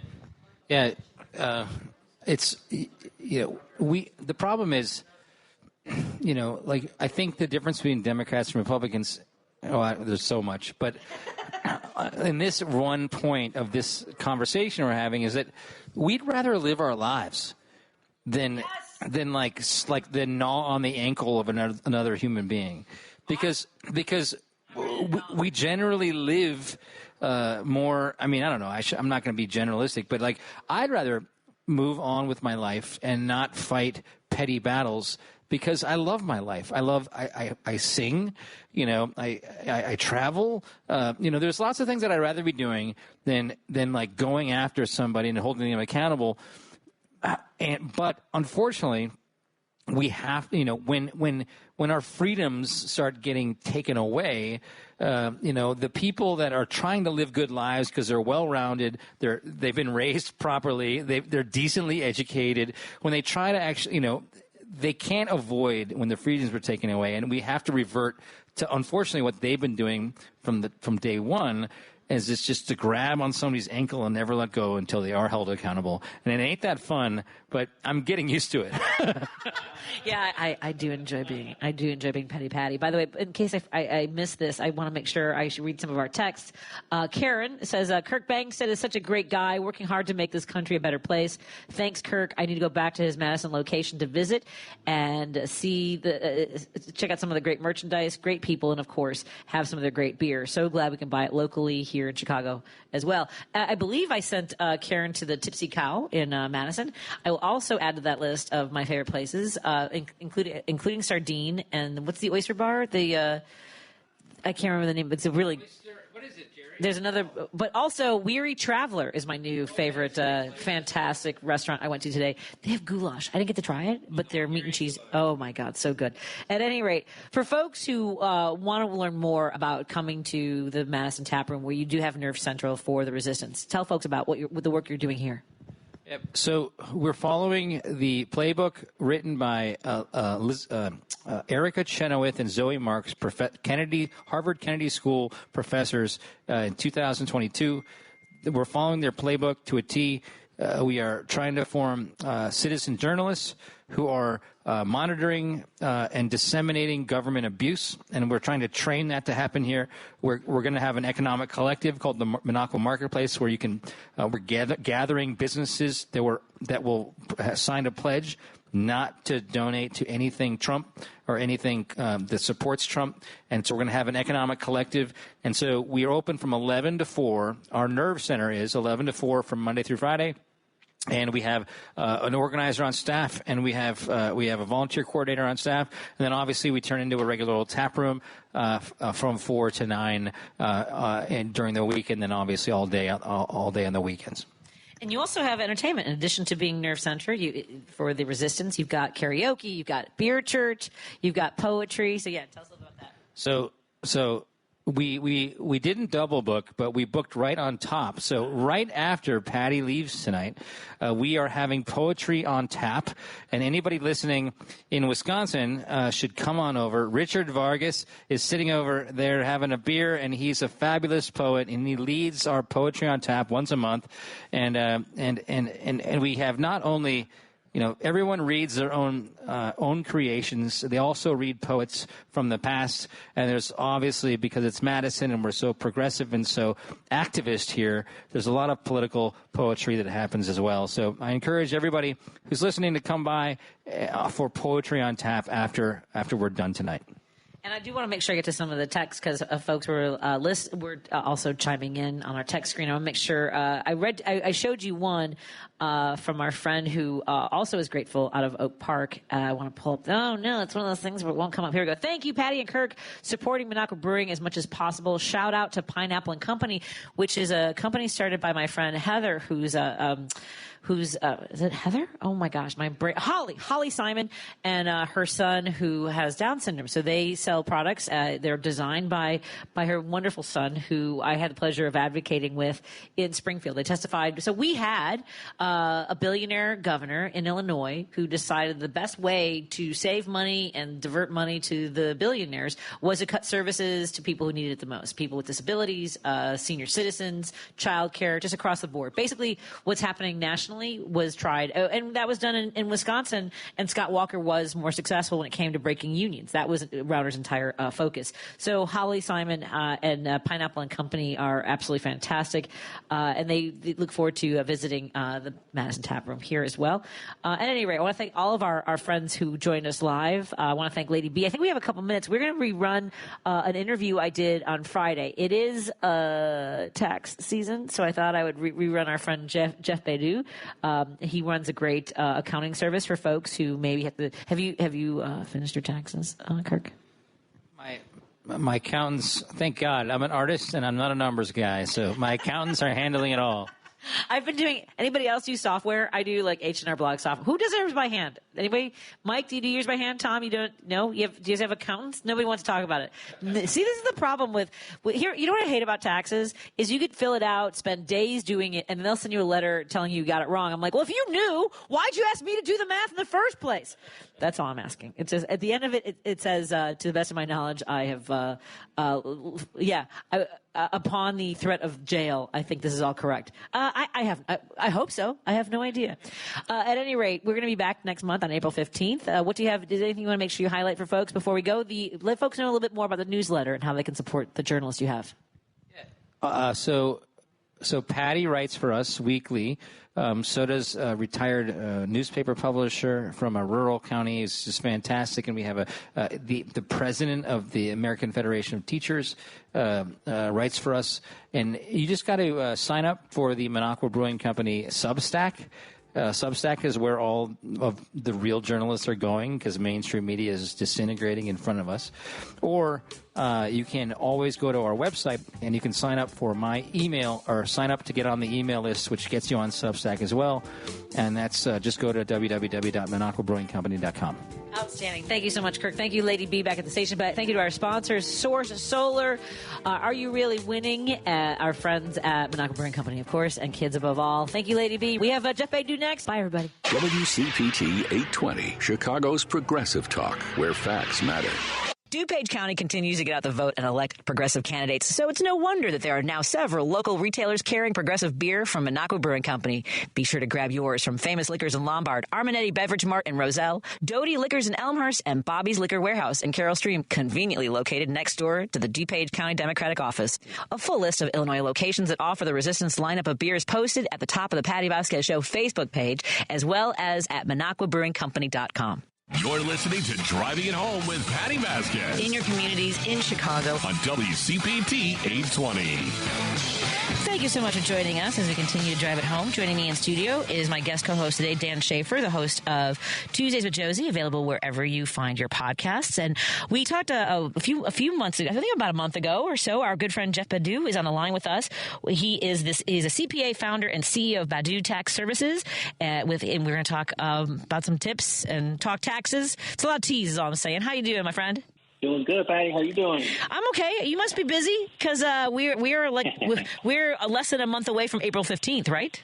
It's, the problem is, I think the difference between Democrats and Republicans, there's so much, but in this one point of this conversation we're having is that we'd rather live our lives than gnaw on the ankle of another human being, because we generally live more. I mean, I don't know. I'm not going to be generalistic, but I'd rather move on with my life and not fight petty battles because I love my life. I sing, I travel. There's lots of things that I'd rather be doing than going after somebody and holding them accountable. But unfortunately, we have, when our freedoms start getting taken away, the people that are trying to live good lives because they're well-rounded, they've been raised properly, they're decently educated. When they try to actually, they can't avoid when the freedoms were taken away, and we have to revert to, unfortunately, what they've been doing from day one. Is it's just to grab on somebody's ankle and never let go until they are held accountable. And it ain't that fun, but I'm getting used to it. Yeah, I do enjoy being Petty Patty. By the way, in case I missed this, I want to make sure I should read some of our texts. Karen says, Kirk Bangstead is such a great guy, working hard to make this country a better place. Thanks, Kirk. I need to go back to his Madison location to visit and check out some of the great merchandise, great people, and of course, have some of their great beer. So glad we can buy it locally here in Chicago as well. I believe I sent Karen to the Tipsy Cow in Madison. I will also add to that list of my favorite places, including Sardine and what's the oyster bar? I can't remember the name, but it's a really. What is it, Jerry? There's another, but also Weary Traveler is my new favorite, fantastic restaurant I went to today. They have goulash. I didn't get to try it, but their meat and cheese. Oh my God, so good. At any rate, for folks who want to learn more about coming to the Madison Tap Room, where you do have Nerve Central for the Resistance, tell folks about what the work you're doing here. Yep. So we're following the playbook written by Erica Chenoweth and Zoe Marks, Harvard Kennedy School professors in 2022. We're following their playbook to a T. We are trying to form citizen journalists who are monitoring and disseminating government abuse, and we're trying to train that to happen here. We're going to have an economic collective called the Monaco Marketplace, where you can we're gathering businesses that will sign a pledge not to donate to anything Trump or anything that supports Trump. And so we're going to have an economic collective. And so we are open from 11 to 4. Our Nerve Center is 11 to 4 from Monday through Friday. And we have an organizer on staff, and we have a volunteer coordinator on staff, and then obviously we turn into a regular old tap room from 4 to 9 and during the week, and then obviously all day on the weekends. And you also have entertainment in addition to being Nerve Center. For the Resistance, you've got karaoke, you've got beer church, you've got poetry. So yeah, tell us a little about that. So we didn't double book, but we booked right on top. So right after Patti leaves tonight, we are having poetry on tap, and anybody listening in Wisconsin should come on over. Richard Vargas is sitting over there having a beer, and he's a fabulous poet, and he leads our poetry on tap once a month, and we have not only. Everyone reads their own creations. They also read poets from the past. And there's obviously, because it's Madison and we're so progressive and so activist here, there's a lot of political poetry that happens as well. So I encourage everybody who's listening to come by for poetry on tap after we're done tonight. And I do want to make sure I get to some of the texts because folks were also chiming in on our text screen. I want to make sure I showed you one from our friend who also is grateful out of Oak Park. I want to pull up. Oh no, it's one of those things where it won't come up. Here we go. Thank you, Patti and Kirk, supporting Minocqua Brewing as much as possible. Shout out to Pineapple and Company, which is a company started by my friend Heather, who's is it Heather? Oh my gosh, my brain. Holly Simon and her son who has Down syndrome. So they sell products. They're designed by her wonderful son, who I had the pleasure of advocating with in Springfield. They testified. So we had a billionaire governor in Illinois who decided the best way to save money and divert money to the billionaires was to cut services to people who needed it the most. People with disabilities, senior citizens, child care, just across the board. Basically, what's happening nationally was tried, and that was done in Wisconsin, and Scott Walker was more successful when it came to breaking unions. That was Router's entire focus. So Holly Simon and Pineapple and Company are absolutely fantastic, and they look forward to visiting the Madison Tap Room here as well. At any rate, I want to thank all of our friends who joined us live. I want to thank Lady B. I think we have a couple minutes. We're going to rerun an interview I did on Friday. It is tax season, so I thought I would rerun our friend Jeff Baidu. He runs a great accounting service for folks who maybe have to. Have you finished your taxes, Kirk? My accountants, thank God, I'm an artist and I'm not a numbers guy, so my accountants are handling it all. I've been doing. Anybody else use software? I do like H&R Blog software. Who does theirs by hand? Anybody? Mike, do you do yours by hand? Tom, you don't? No? Do you guys have accountants? Nobody wants to talk about it. See, this is the problem with here. You know what I hate about taxes is you could fill it out, spend days doing it, and then they'll send you a letter telling you got it wrong. I'm like, well, if you knew, why'd you ask me to do the math in the first place? That's all I'm asking. It says at the end of it, it says, to the best of my knowledge, I have, upon the threat of jail, I think this is all correct. I hope so. I have no idea. At any rate, we're going to be back next month on April 15th. What do you have? Is there anything you want to make sure you highlight for folks before we go? Let folks know a little bit more about the newsletter and how they can support the journalists you have. So Patti writes for us weekly. So does a retired newspaper publisher from a rural county. It's just fantastic. And we have the president of the American Federation of Teachers writes for us. And you just got to sign up for the Minocqua Brewing Company Substack. Substack is where all of the real journalists are going because mainstream media is disintegrating in front of us. Or you can always go to our website and you can sign up for my email or sign up to get on the email list, which gets you on Substack as well. And that's just go to www.minocquabrewingcompany.com. Outstanding. Thank you so much, Kirk. Thank you, Lady B, back at the station. But thank you to our sponsors, Source Solar. Are You Really Winning? Our friends at Minocqua Brewing Company, of course, and Kids Above All. Thank you, Lady B. We have Jeff Baidu next. Bye, everybody. WCPT 820, Chicago's progressive talk, where facts matter. DuPage County continues to get out the vote and elect progressive candidates, so it's no wonder that there are now several local retailers carrying progressive beer from Minocqua Brewing Company. Be sure to grab yours from Famous Liquors in Lombard, Arminetti Beverage Mart in Roselle, Doty Liquors in Elmhurst, and Bobby's Liquor Warehouse in Carroll Stream, conveniently located next door to the DuPage County Democratic Office. A full list of Illinois locations that offer the Resistance lineup of beer is posted at the top of the Patti Vasquez Show Facebook page, as well as at MinocquaBrewingCompany.com. You're listening to Driving It Home with Patti Vasquez. In your communities in Chicago. On WCPT 820. Thank you so much for joining us as we continue to drive it home. Joining me in studio is my guest co-host today, Dan Schaefer, the host of Tuesdays with Josie, available wherever you find your podcasts. And we talked a few months ago, I think about a month ago or so. Our good friend Jeff Badu is on the line with us. He is a CPA founder and CEO of Badu Tax Services. And we're going to talk about some tips and talk taxes. It's a lot of T's, is all I'm saying. How you doing, my friend? Doing good, Patty. How you doing? I'm okay. You must be busy because we're less than a month away from April 15th, right?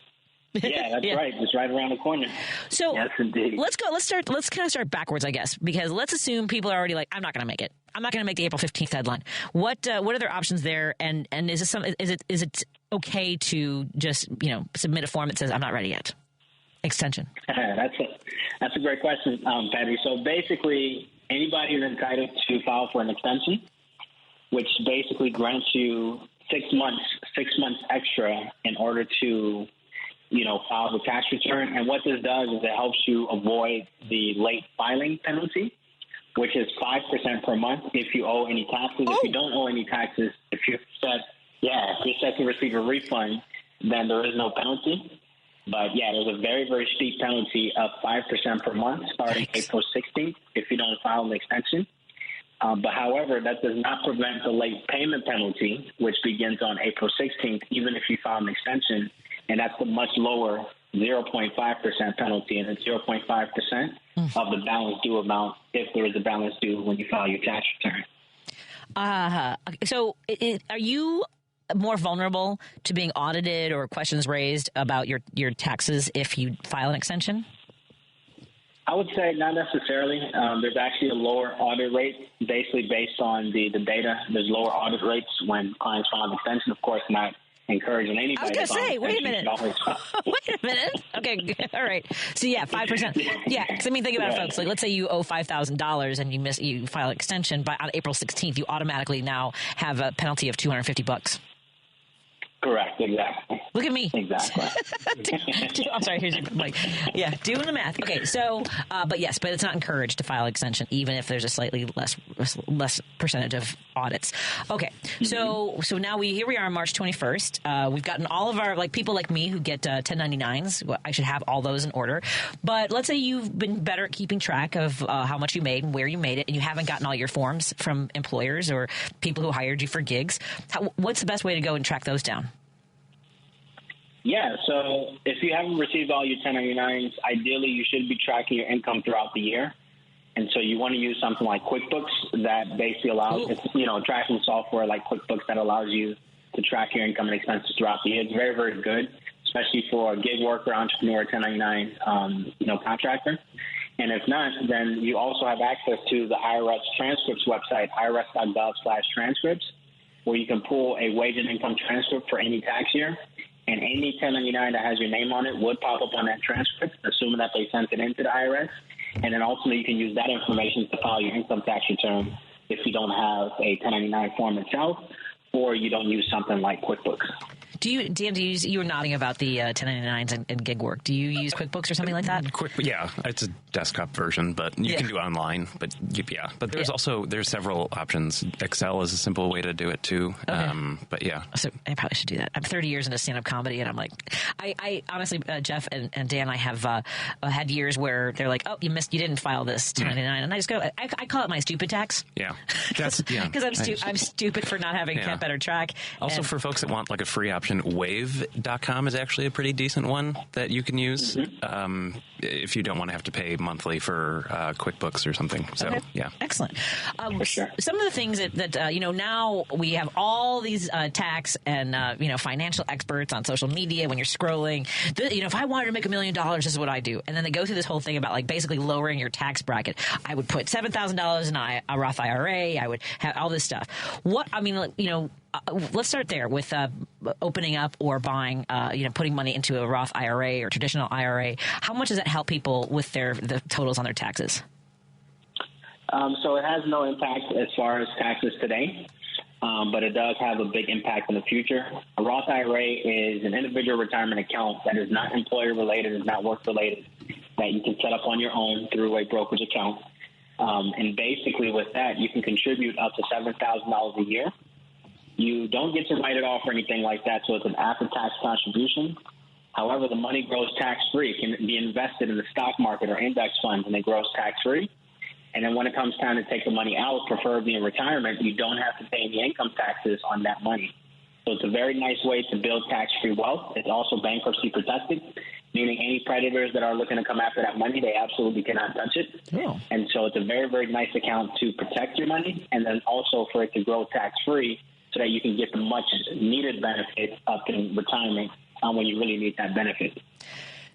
Yeah, that's right. It's right around the corner. So yes, indeed. Let's kind of start backwards, I guess, because let's assume people are already like, I'm not going to make it. I'm not going to make the April 15th deadline. What are their options there? And is it okay to just submit a form that says I'm not ready yet? Extension. That's a great question, Patty. So basically, anybody is entitled to file for an extension, which basically grants you 6 months extra in order to, file the tax return. And what this does is it helps you avoid the late filing penalty, which is 5% per month if you owe any taxes. If you don't owe any taxes, if you're set to receive a refund, then there is no penalty. But, there's a very, very steep penalty of 5% per month starting April 16th if you don't file an extension. But, however, that does not prevent the late payment penalty, which begins on April 16th, even if you file an extension. And that's the much lower 0.5% penalty, and it's 0.5% of the balance due amount if there is a balance due when you file your tax return. So are you more vulnerable to being audited or questions raised about your taxes if you file an extension? I would say not necessarily. There's actually a lower audit rate, basically based on the data. There's lower audit rates when clients file an extension. Of course, not encouraging anybody. I was going to say, wait a minute. Wait a minute. Okay, all right. So 5%. Yeah, because think about it, folks. Like, let's say you owe $5,000 and you file an extension, but on April 16th, you automatically now have a penalty of $250. Correct, exactly. Look at me. Exactly. I'm sorry, here's your mic. Yeah, doing the math. Okay, so, but it's not encouraged to file extension, even if there's a slightly less percentage of audits. Okay, so now here we are on March 21st. We've gotten all of our, people like me who get 1099s. Well, I should have all those in order. But let's say you've been better at keeping track of how much you made and where you made it, and you haven't gotten all your forms from employers or people who hired you for gigs. What's the best way to go and track those down? Yeah, so if you haven't received all your 1099s, ideally you should be tracking your income throughout the year. And so you want to use something like QuickBooks that basically allows, tracking software like QuickBooks that allows you to track your income and expenses throughout the year. It's very, very good, especially for a gig worker, entrepreneur, 1099, contractor. And if not, then you also have access to the IRS transcripts website, irs.gov/transcripts, where you can pull a wage and income transcript for any tax year. And any 1099 that has your name on it would pop up on that transcript, assuming that they sent it into the IRS. And then ultimately you can use that information to file your income tax return if you don't have a 1099 form itself or you don't use something like QuickBooks. Dan, you were nodding about the 1099s and gig work. Do you use QuickBooks or something like that? Yeah, it's a desktop version, but you can do it online. But there's several options. Excel is a simple way to do it too. Okay. So I probably should do that. I'm 30 years into stand-up comedy, and I'm like, I honestly, Jeff and Dan, I have had years where they're like, oh, you didn't file this 1099, and I just go, I call it my stupid tax. Yeah, because I'm stupid for not having kept better track. Also, for folks that want a free option, Wave.com is actually a pretty decent one that you can use if you don't want to have to pay monthly for QuickBooks or something. So, yeah. Excellent. Some of the things that now we have all these tax and, financial experts on social media when you're scrolling. If I wanted to make $1 million, this is what I do. And then they go through this whole thing about basically lowering your tax bracket. I would put $7,000 in a Roth IRA. I would have all this stuff. Let's start there with opening up or buying, putting money into a Roth IRA or traditional IRA. How much does that help people with the totals on their taxes? So it has no impact as far as taxes today, but it does have a big impact in the future. A Roth IRA is an individual retirement account that is not employer-related, is not work-related, that you can set up on your own through a brokerage account. And basically with that, you can contribute up to $7,000 a year. You don't get to write it off or anything like that, so it's an after-tax contribution. However, the money grows tax-free. It can be invested in the stock market or index funds, and it grows tax-free. And then when it comes time to take the money out, preferably in retirement, you don't have to pay any income taxes on that money. So it's a very nice way to build tax-free wealth. It's also bankruptcy protected, meaning any predators that are looking to come after that money, they absolutely cannot touch it. Oh. And so it's a very, very nice account to protect your money, and then also for it to grow tax-free so that you can get the much-needed benefit up in retirement when you really need that benefit.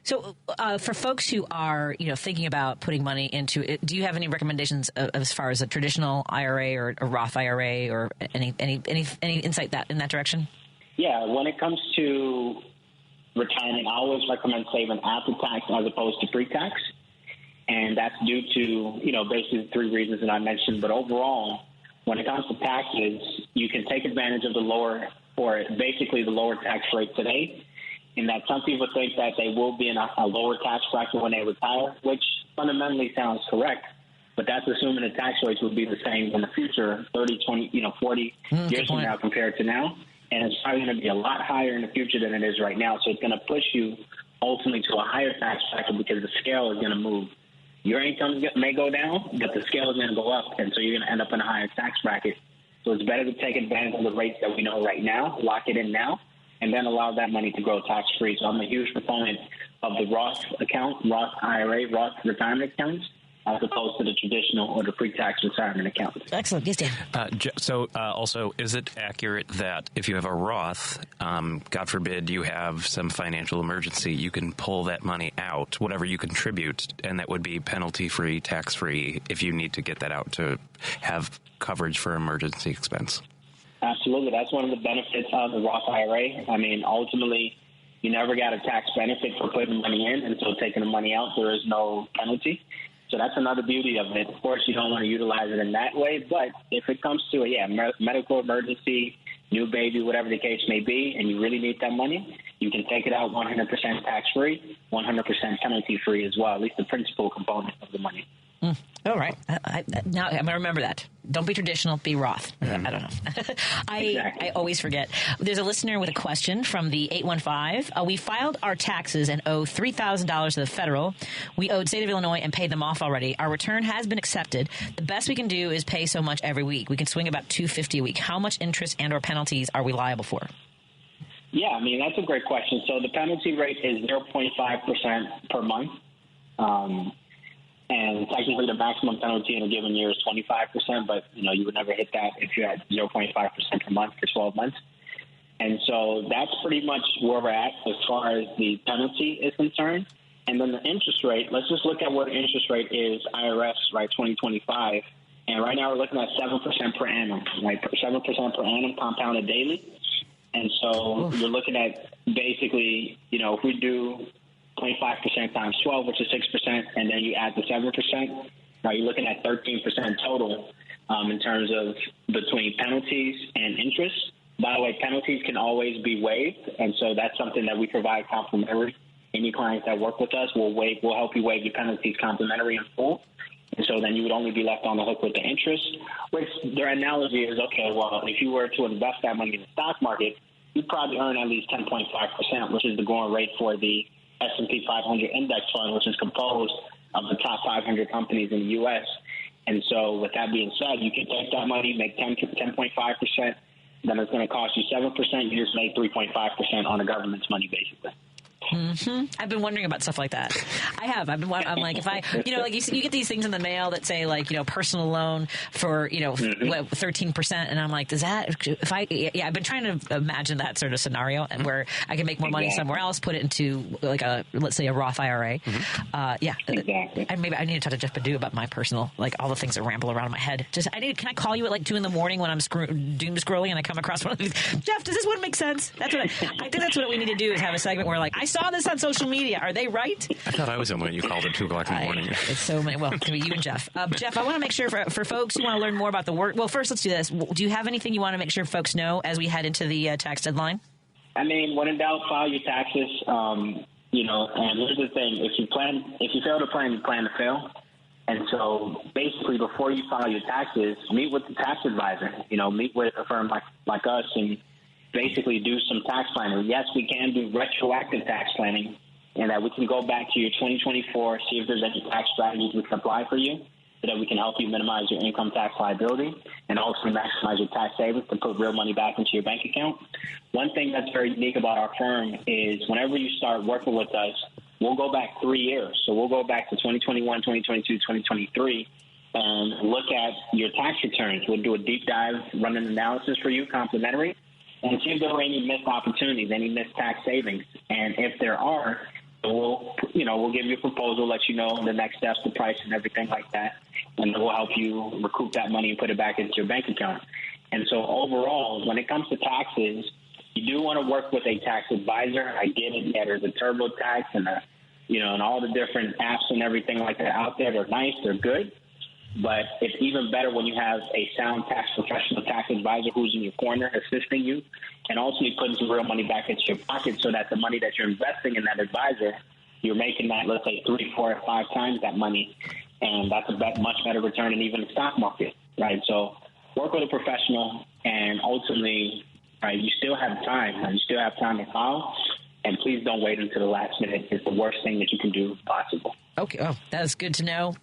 So for folks who are, thinking about putting money into it, do you have any recommendations as far as a traditional IRA or a Roth IRA or any insight in that direction? Yeah, when it comes to retirement, I always recommend saving after tax as opposed to pre-tax. And that's due to, basically the three reasons that I mentioned. But overall, when it comes to taxes, you can take advantage of the lower tax rate today. In that some people think that they will be in a lower tax bracket when they retire, which fundamentally sounds correct. But that's assuming the tax rates will be the same in the future, 30, 20, 40 years from now compared to now. And it's probably going to be a lot higher in the future than it is right now. So it's going to push you ultimately to a higher tax bracket because the scale is going to move. Your income may go down, but the scale is going to go up. And so you're going to end up in a higher tax bracket. So it's better to take advantage of the rates that we know right now, lock it in now, and then allow that money to grow tax-free. So I'm a huge proponent of the Roth account, Roth IRA, Roth retirement accounts, as opposed to the traditional or the pre-tax retirement account. Excellent. Yes, Dan. Also, is it accurate that if you have a Roth, God forbid you have some financial emergency, you can pull that money out, whatever you contribute, and that would be penalty-free, tax-free, if you need to get that out to have coverage for emergency expense? Absolutely. That's one of the benefits of the Roth IRA. I mean, ultimately, you never got a tax benefit for putting the money in, and so taking the money out, there is no penalty. So that's another beauty of it. Of course, you don't want to utilize it in that way, but if it comes to medical emergency, new baby, whatever the case may be, and you really need that money, you can take it out 100% tax-free, 100% penalty-free as well, at least the principal component of the money. All right. Now I'm going to remember that. Don't be traditional, be Roth. I don't know. I always forget. There's a listener with a question from the 815. We filed our taxes and owe $3,000 to the federal. We owed state of Illinois and paid them off already. Our return has been accepted. The best we can do is pay so much every week. We can swing about $250 a week. How much interest and or penalties are we liable for? Yeah, I mean, that's a great question. So the penalty rate is 0.5% per month. And technically the maximum penalty in a given year is 25%, but, you would never hit that if you had 0.5% per month for 12 months. And so that's pretty much where we're at as far as the penalty is concerned. And then the interest rate, let's just look at what the interest rate is, IRS, right, 2025. And right now we're looking at 7% per annum, right, 7% per annum compounded daily. And so you're looking at basically, if we do 0.5% times 12, which is 6%, and then you add the 7%. Now you're looking at 13% total in terms of between penalties and interest. By the way, penalties can always be waived, and so that's something that we provide complimentary. Any clients that work with us will help you waive your penalties complimentary in full. And so then you would only be left on the hook with the interest, which their analogy is, okay, well, if you were to invest that money in the stock market, you'd probably earn at least 10.5%, which is the going rate for the S&P 500 index fund, which is composed of the top 500 companies in the U.S. And so with that being said, you can take that money, make 10.5%, then it's going to cost you 7%. You just make 3.5% on the government's money, basically. Mm-hmm. I've been wondering about stuff like that. I'm like, if I, you get these things in the mail that say personal loan for, 13%. And I'm like, I've been trying to imagine that sort of scenario and where I can make more money somewhere else, put it into let's say a Roth IRA. Exactly. Maybe I need to talk to Jeff Padu about my personal, all the things that ramble around in my head. Can I call you at 2 a.m. when I'm doom scrolling and I come across one of these? Jeff, does this one make sense? I think that's what we need to do is have a segment where I saw this on social media. Are they right? I thought I was the one you called at 2 o'clock in the morning. It's so many. Well, it's going to be you and Jeff. Jeff, I want to make sure for folks who want to learn more about the work. Well, first, let's do this. Do you have anything you want to make sure folks know as we head into the tax deadline? I mean, when in doubt, file your taxes. And here's the thing: if you fail to plan, you plan to fail. And so basically before you file your taxes, meet with the tax advisor, meet with a firm like us and basically do some tax planning. Yes, we can do retroactive tax planning, and that we can go back to your 2024, see if there's any tax strategies we can apply for you so that we can help you minimize your income tax liability and also maximize your tax savings to put real money back into your bank account. One thing that's very unique about our firm is whenever you start working with us, we'll go back 3 years. So we'll go back to 2021, 2022, 2023, and look at your tax returns. We'll do a deep dive, run an analysis for you, complimentary, and see if there were any missed opportunities, any missed tax savings. And if there are, we'll give you a proposal, let you know the next steps, the price and everything like that. And we'll help you recoup that money and put it back into your bank account. And so overall, when it comes to taxes, you do want to work with a tax advisor. I get it. Yeah, there's a TurboTax and and all the different apps and everything like that out there. They're nice. They're good. But it's even better when you have a sound tax professional tax advisor who's in your corner assisting you and ultimately putting some real money back into your pocket so that the money that you're investing in that advisor, you're making that, let's say, 3, 4, or 5 times that money. And that's a much better return than even the stock market, right? So work with a professional, and ultimately, right, you still have time. You still have time to file. And please don't wait until the last minute. It's the worst thing that you can do possible. Okay. Oh, that's good to know.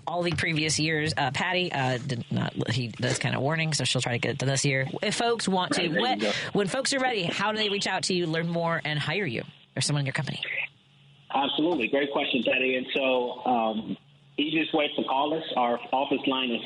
All the previous years, Patti did not. He does kind of warning, so she'll try to get it done this year. If folks want to, when folks are ready, how do they reach out to you, learn more, and hire you or someone in your company? Absolutely. Great question, Patti. And so easiest way to call us, our office line is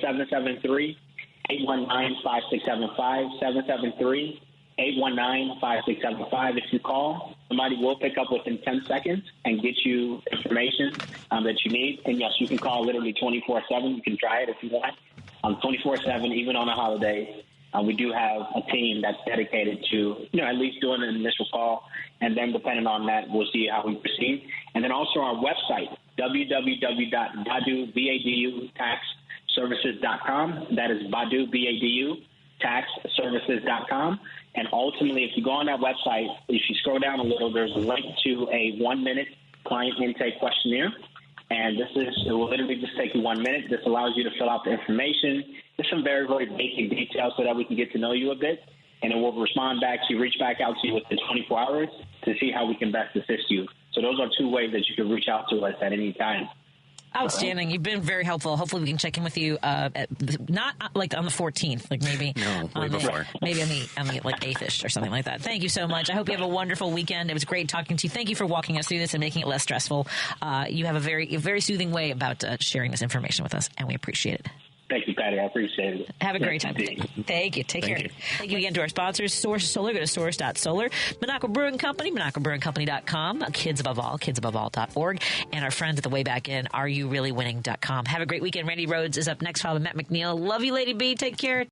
773-819-5675, 773-819-5675. If you call, somebody will pick up within 10 seconds and get you information that you need. And, yes, you can call literally 24/7. You can try it if you want. 24/7, even on a holiday. We do have a team that's dedicated to, at least doing an initial call. And then depending on that, we'll see how we proceed. And then also our website, www.badu taxservices.com. That is Badu, B-A-D-U, taxservices.com. And ultimately, if you go on that website, if you scroll down a little, there's a link to a 1-minute client intake questionnaire. And it will literally just take you 1 minute. This allows you to fill out the information. There's some very, very basic details so that we can get to know you a bit. And then we'll respond back to you, reach back out to you within 24 hours to see how we can best assist you. So those are 2 ways that you can reach out to us at any time. Outstanding. You've been very helpful. Hopefully we can check in with you not like on the 14th, like maybe before. Maybe on the like 8th-ish or something like that. Thank you so much. I hope you have a wonderful weekend. It was great talking to you. Thank you for walking us through this and making it less stressful. You have a very soothing way about sharing this information with us, and we appreciate it. Thank you, Patti. I appreciate it. Have a great time. Thank you. Take care. Thank you again to our sponsors, Source Solar. Go to source.solar. Monaco Brewing Company, MonacoBrewingCompany.com. Kids Above All, KidsAboveAll.org. And our friends at the Way Back In, AreYouReallyWinning.com. Have a great weekend. Randy Rhodes is up next, followed by Matt McNeil. Love you, Lady B. Take care.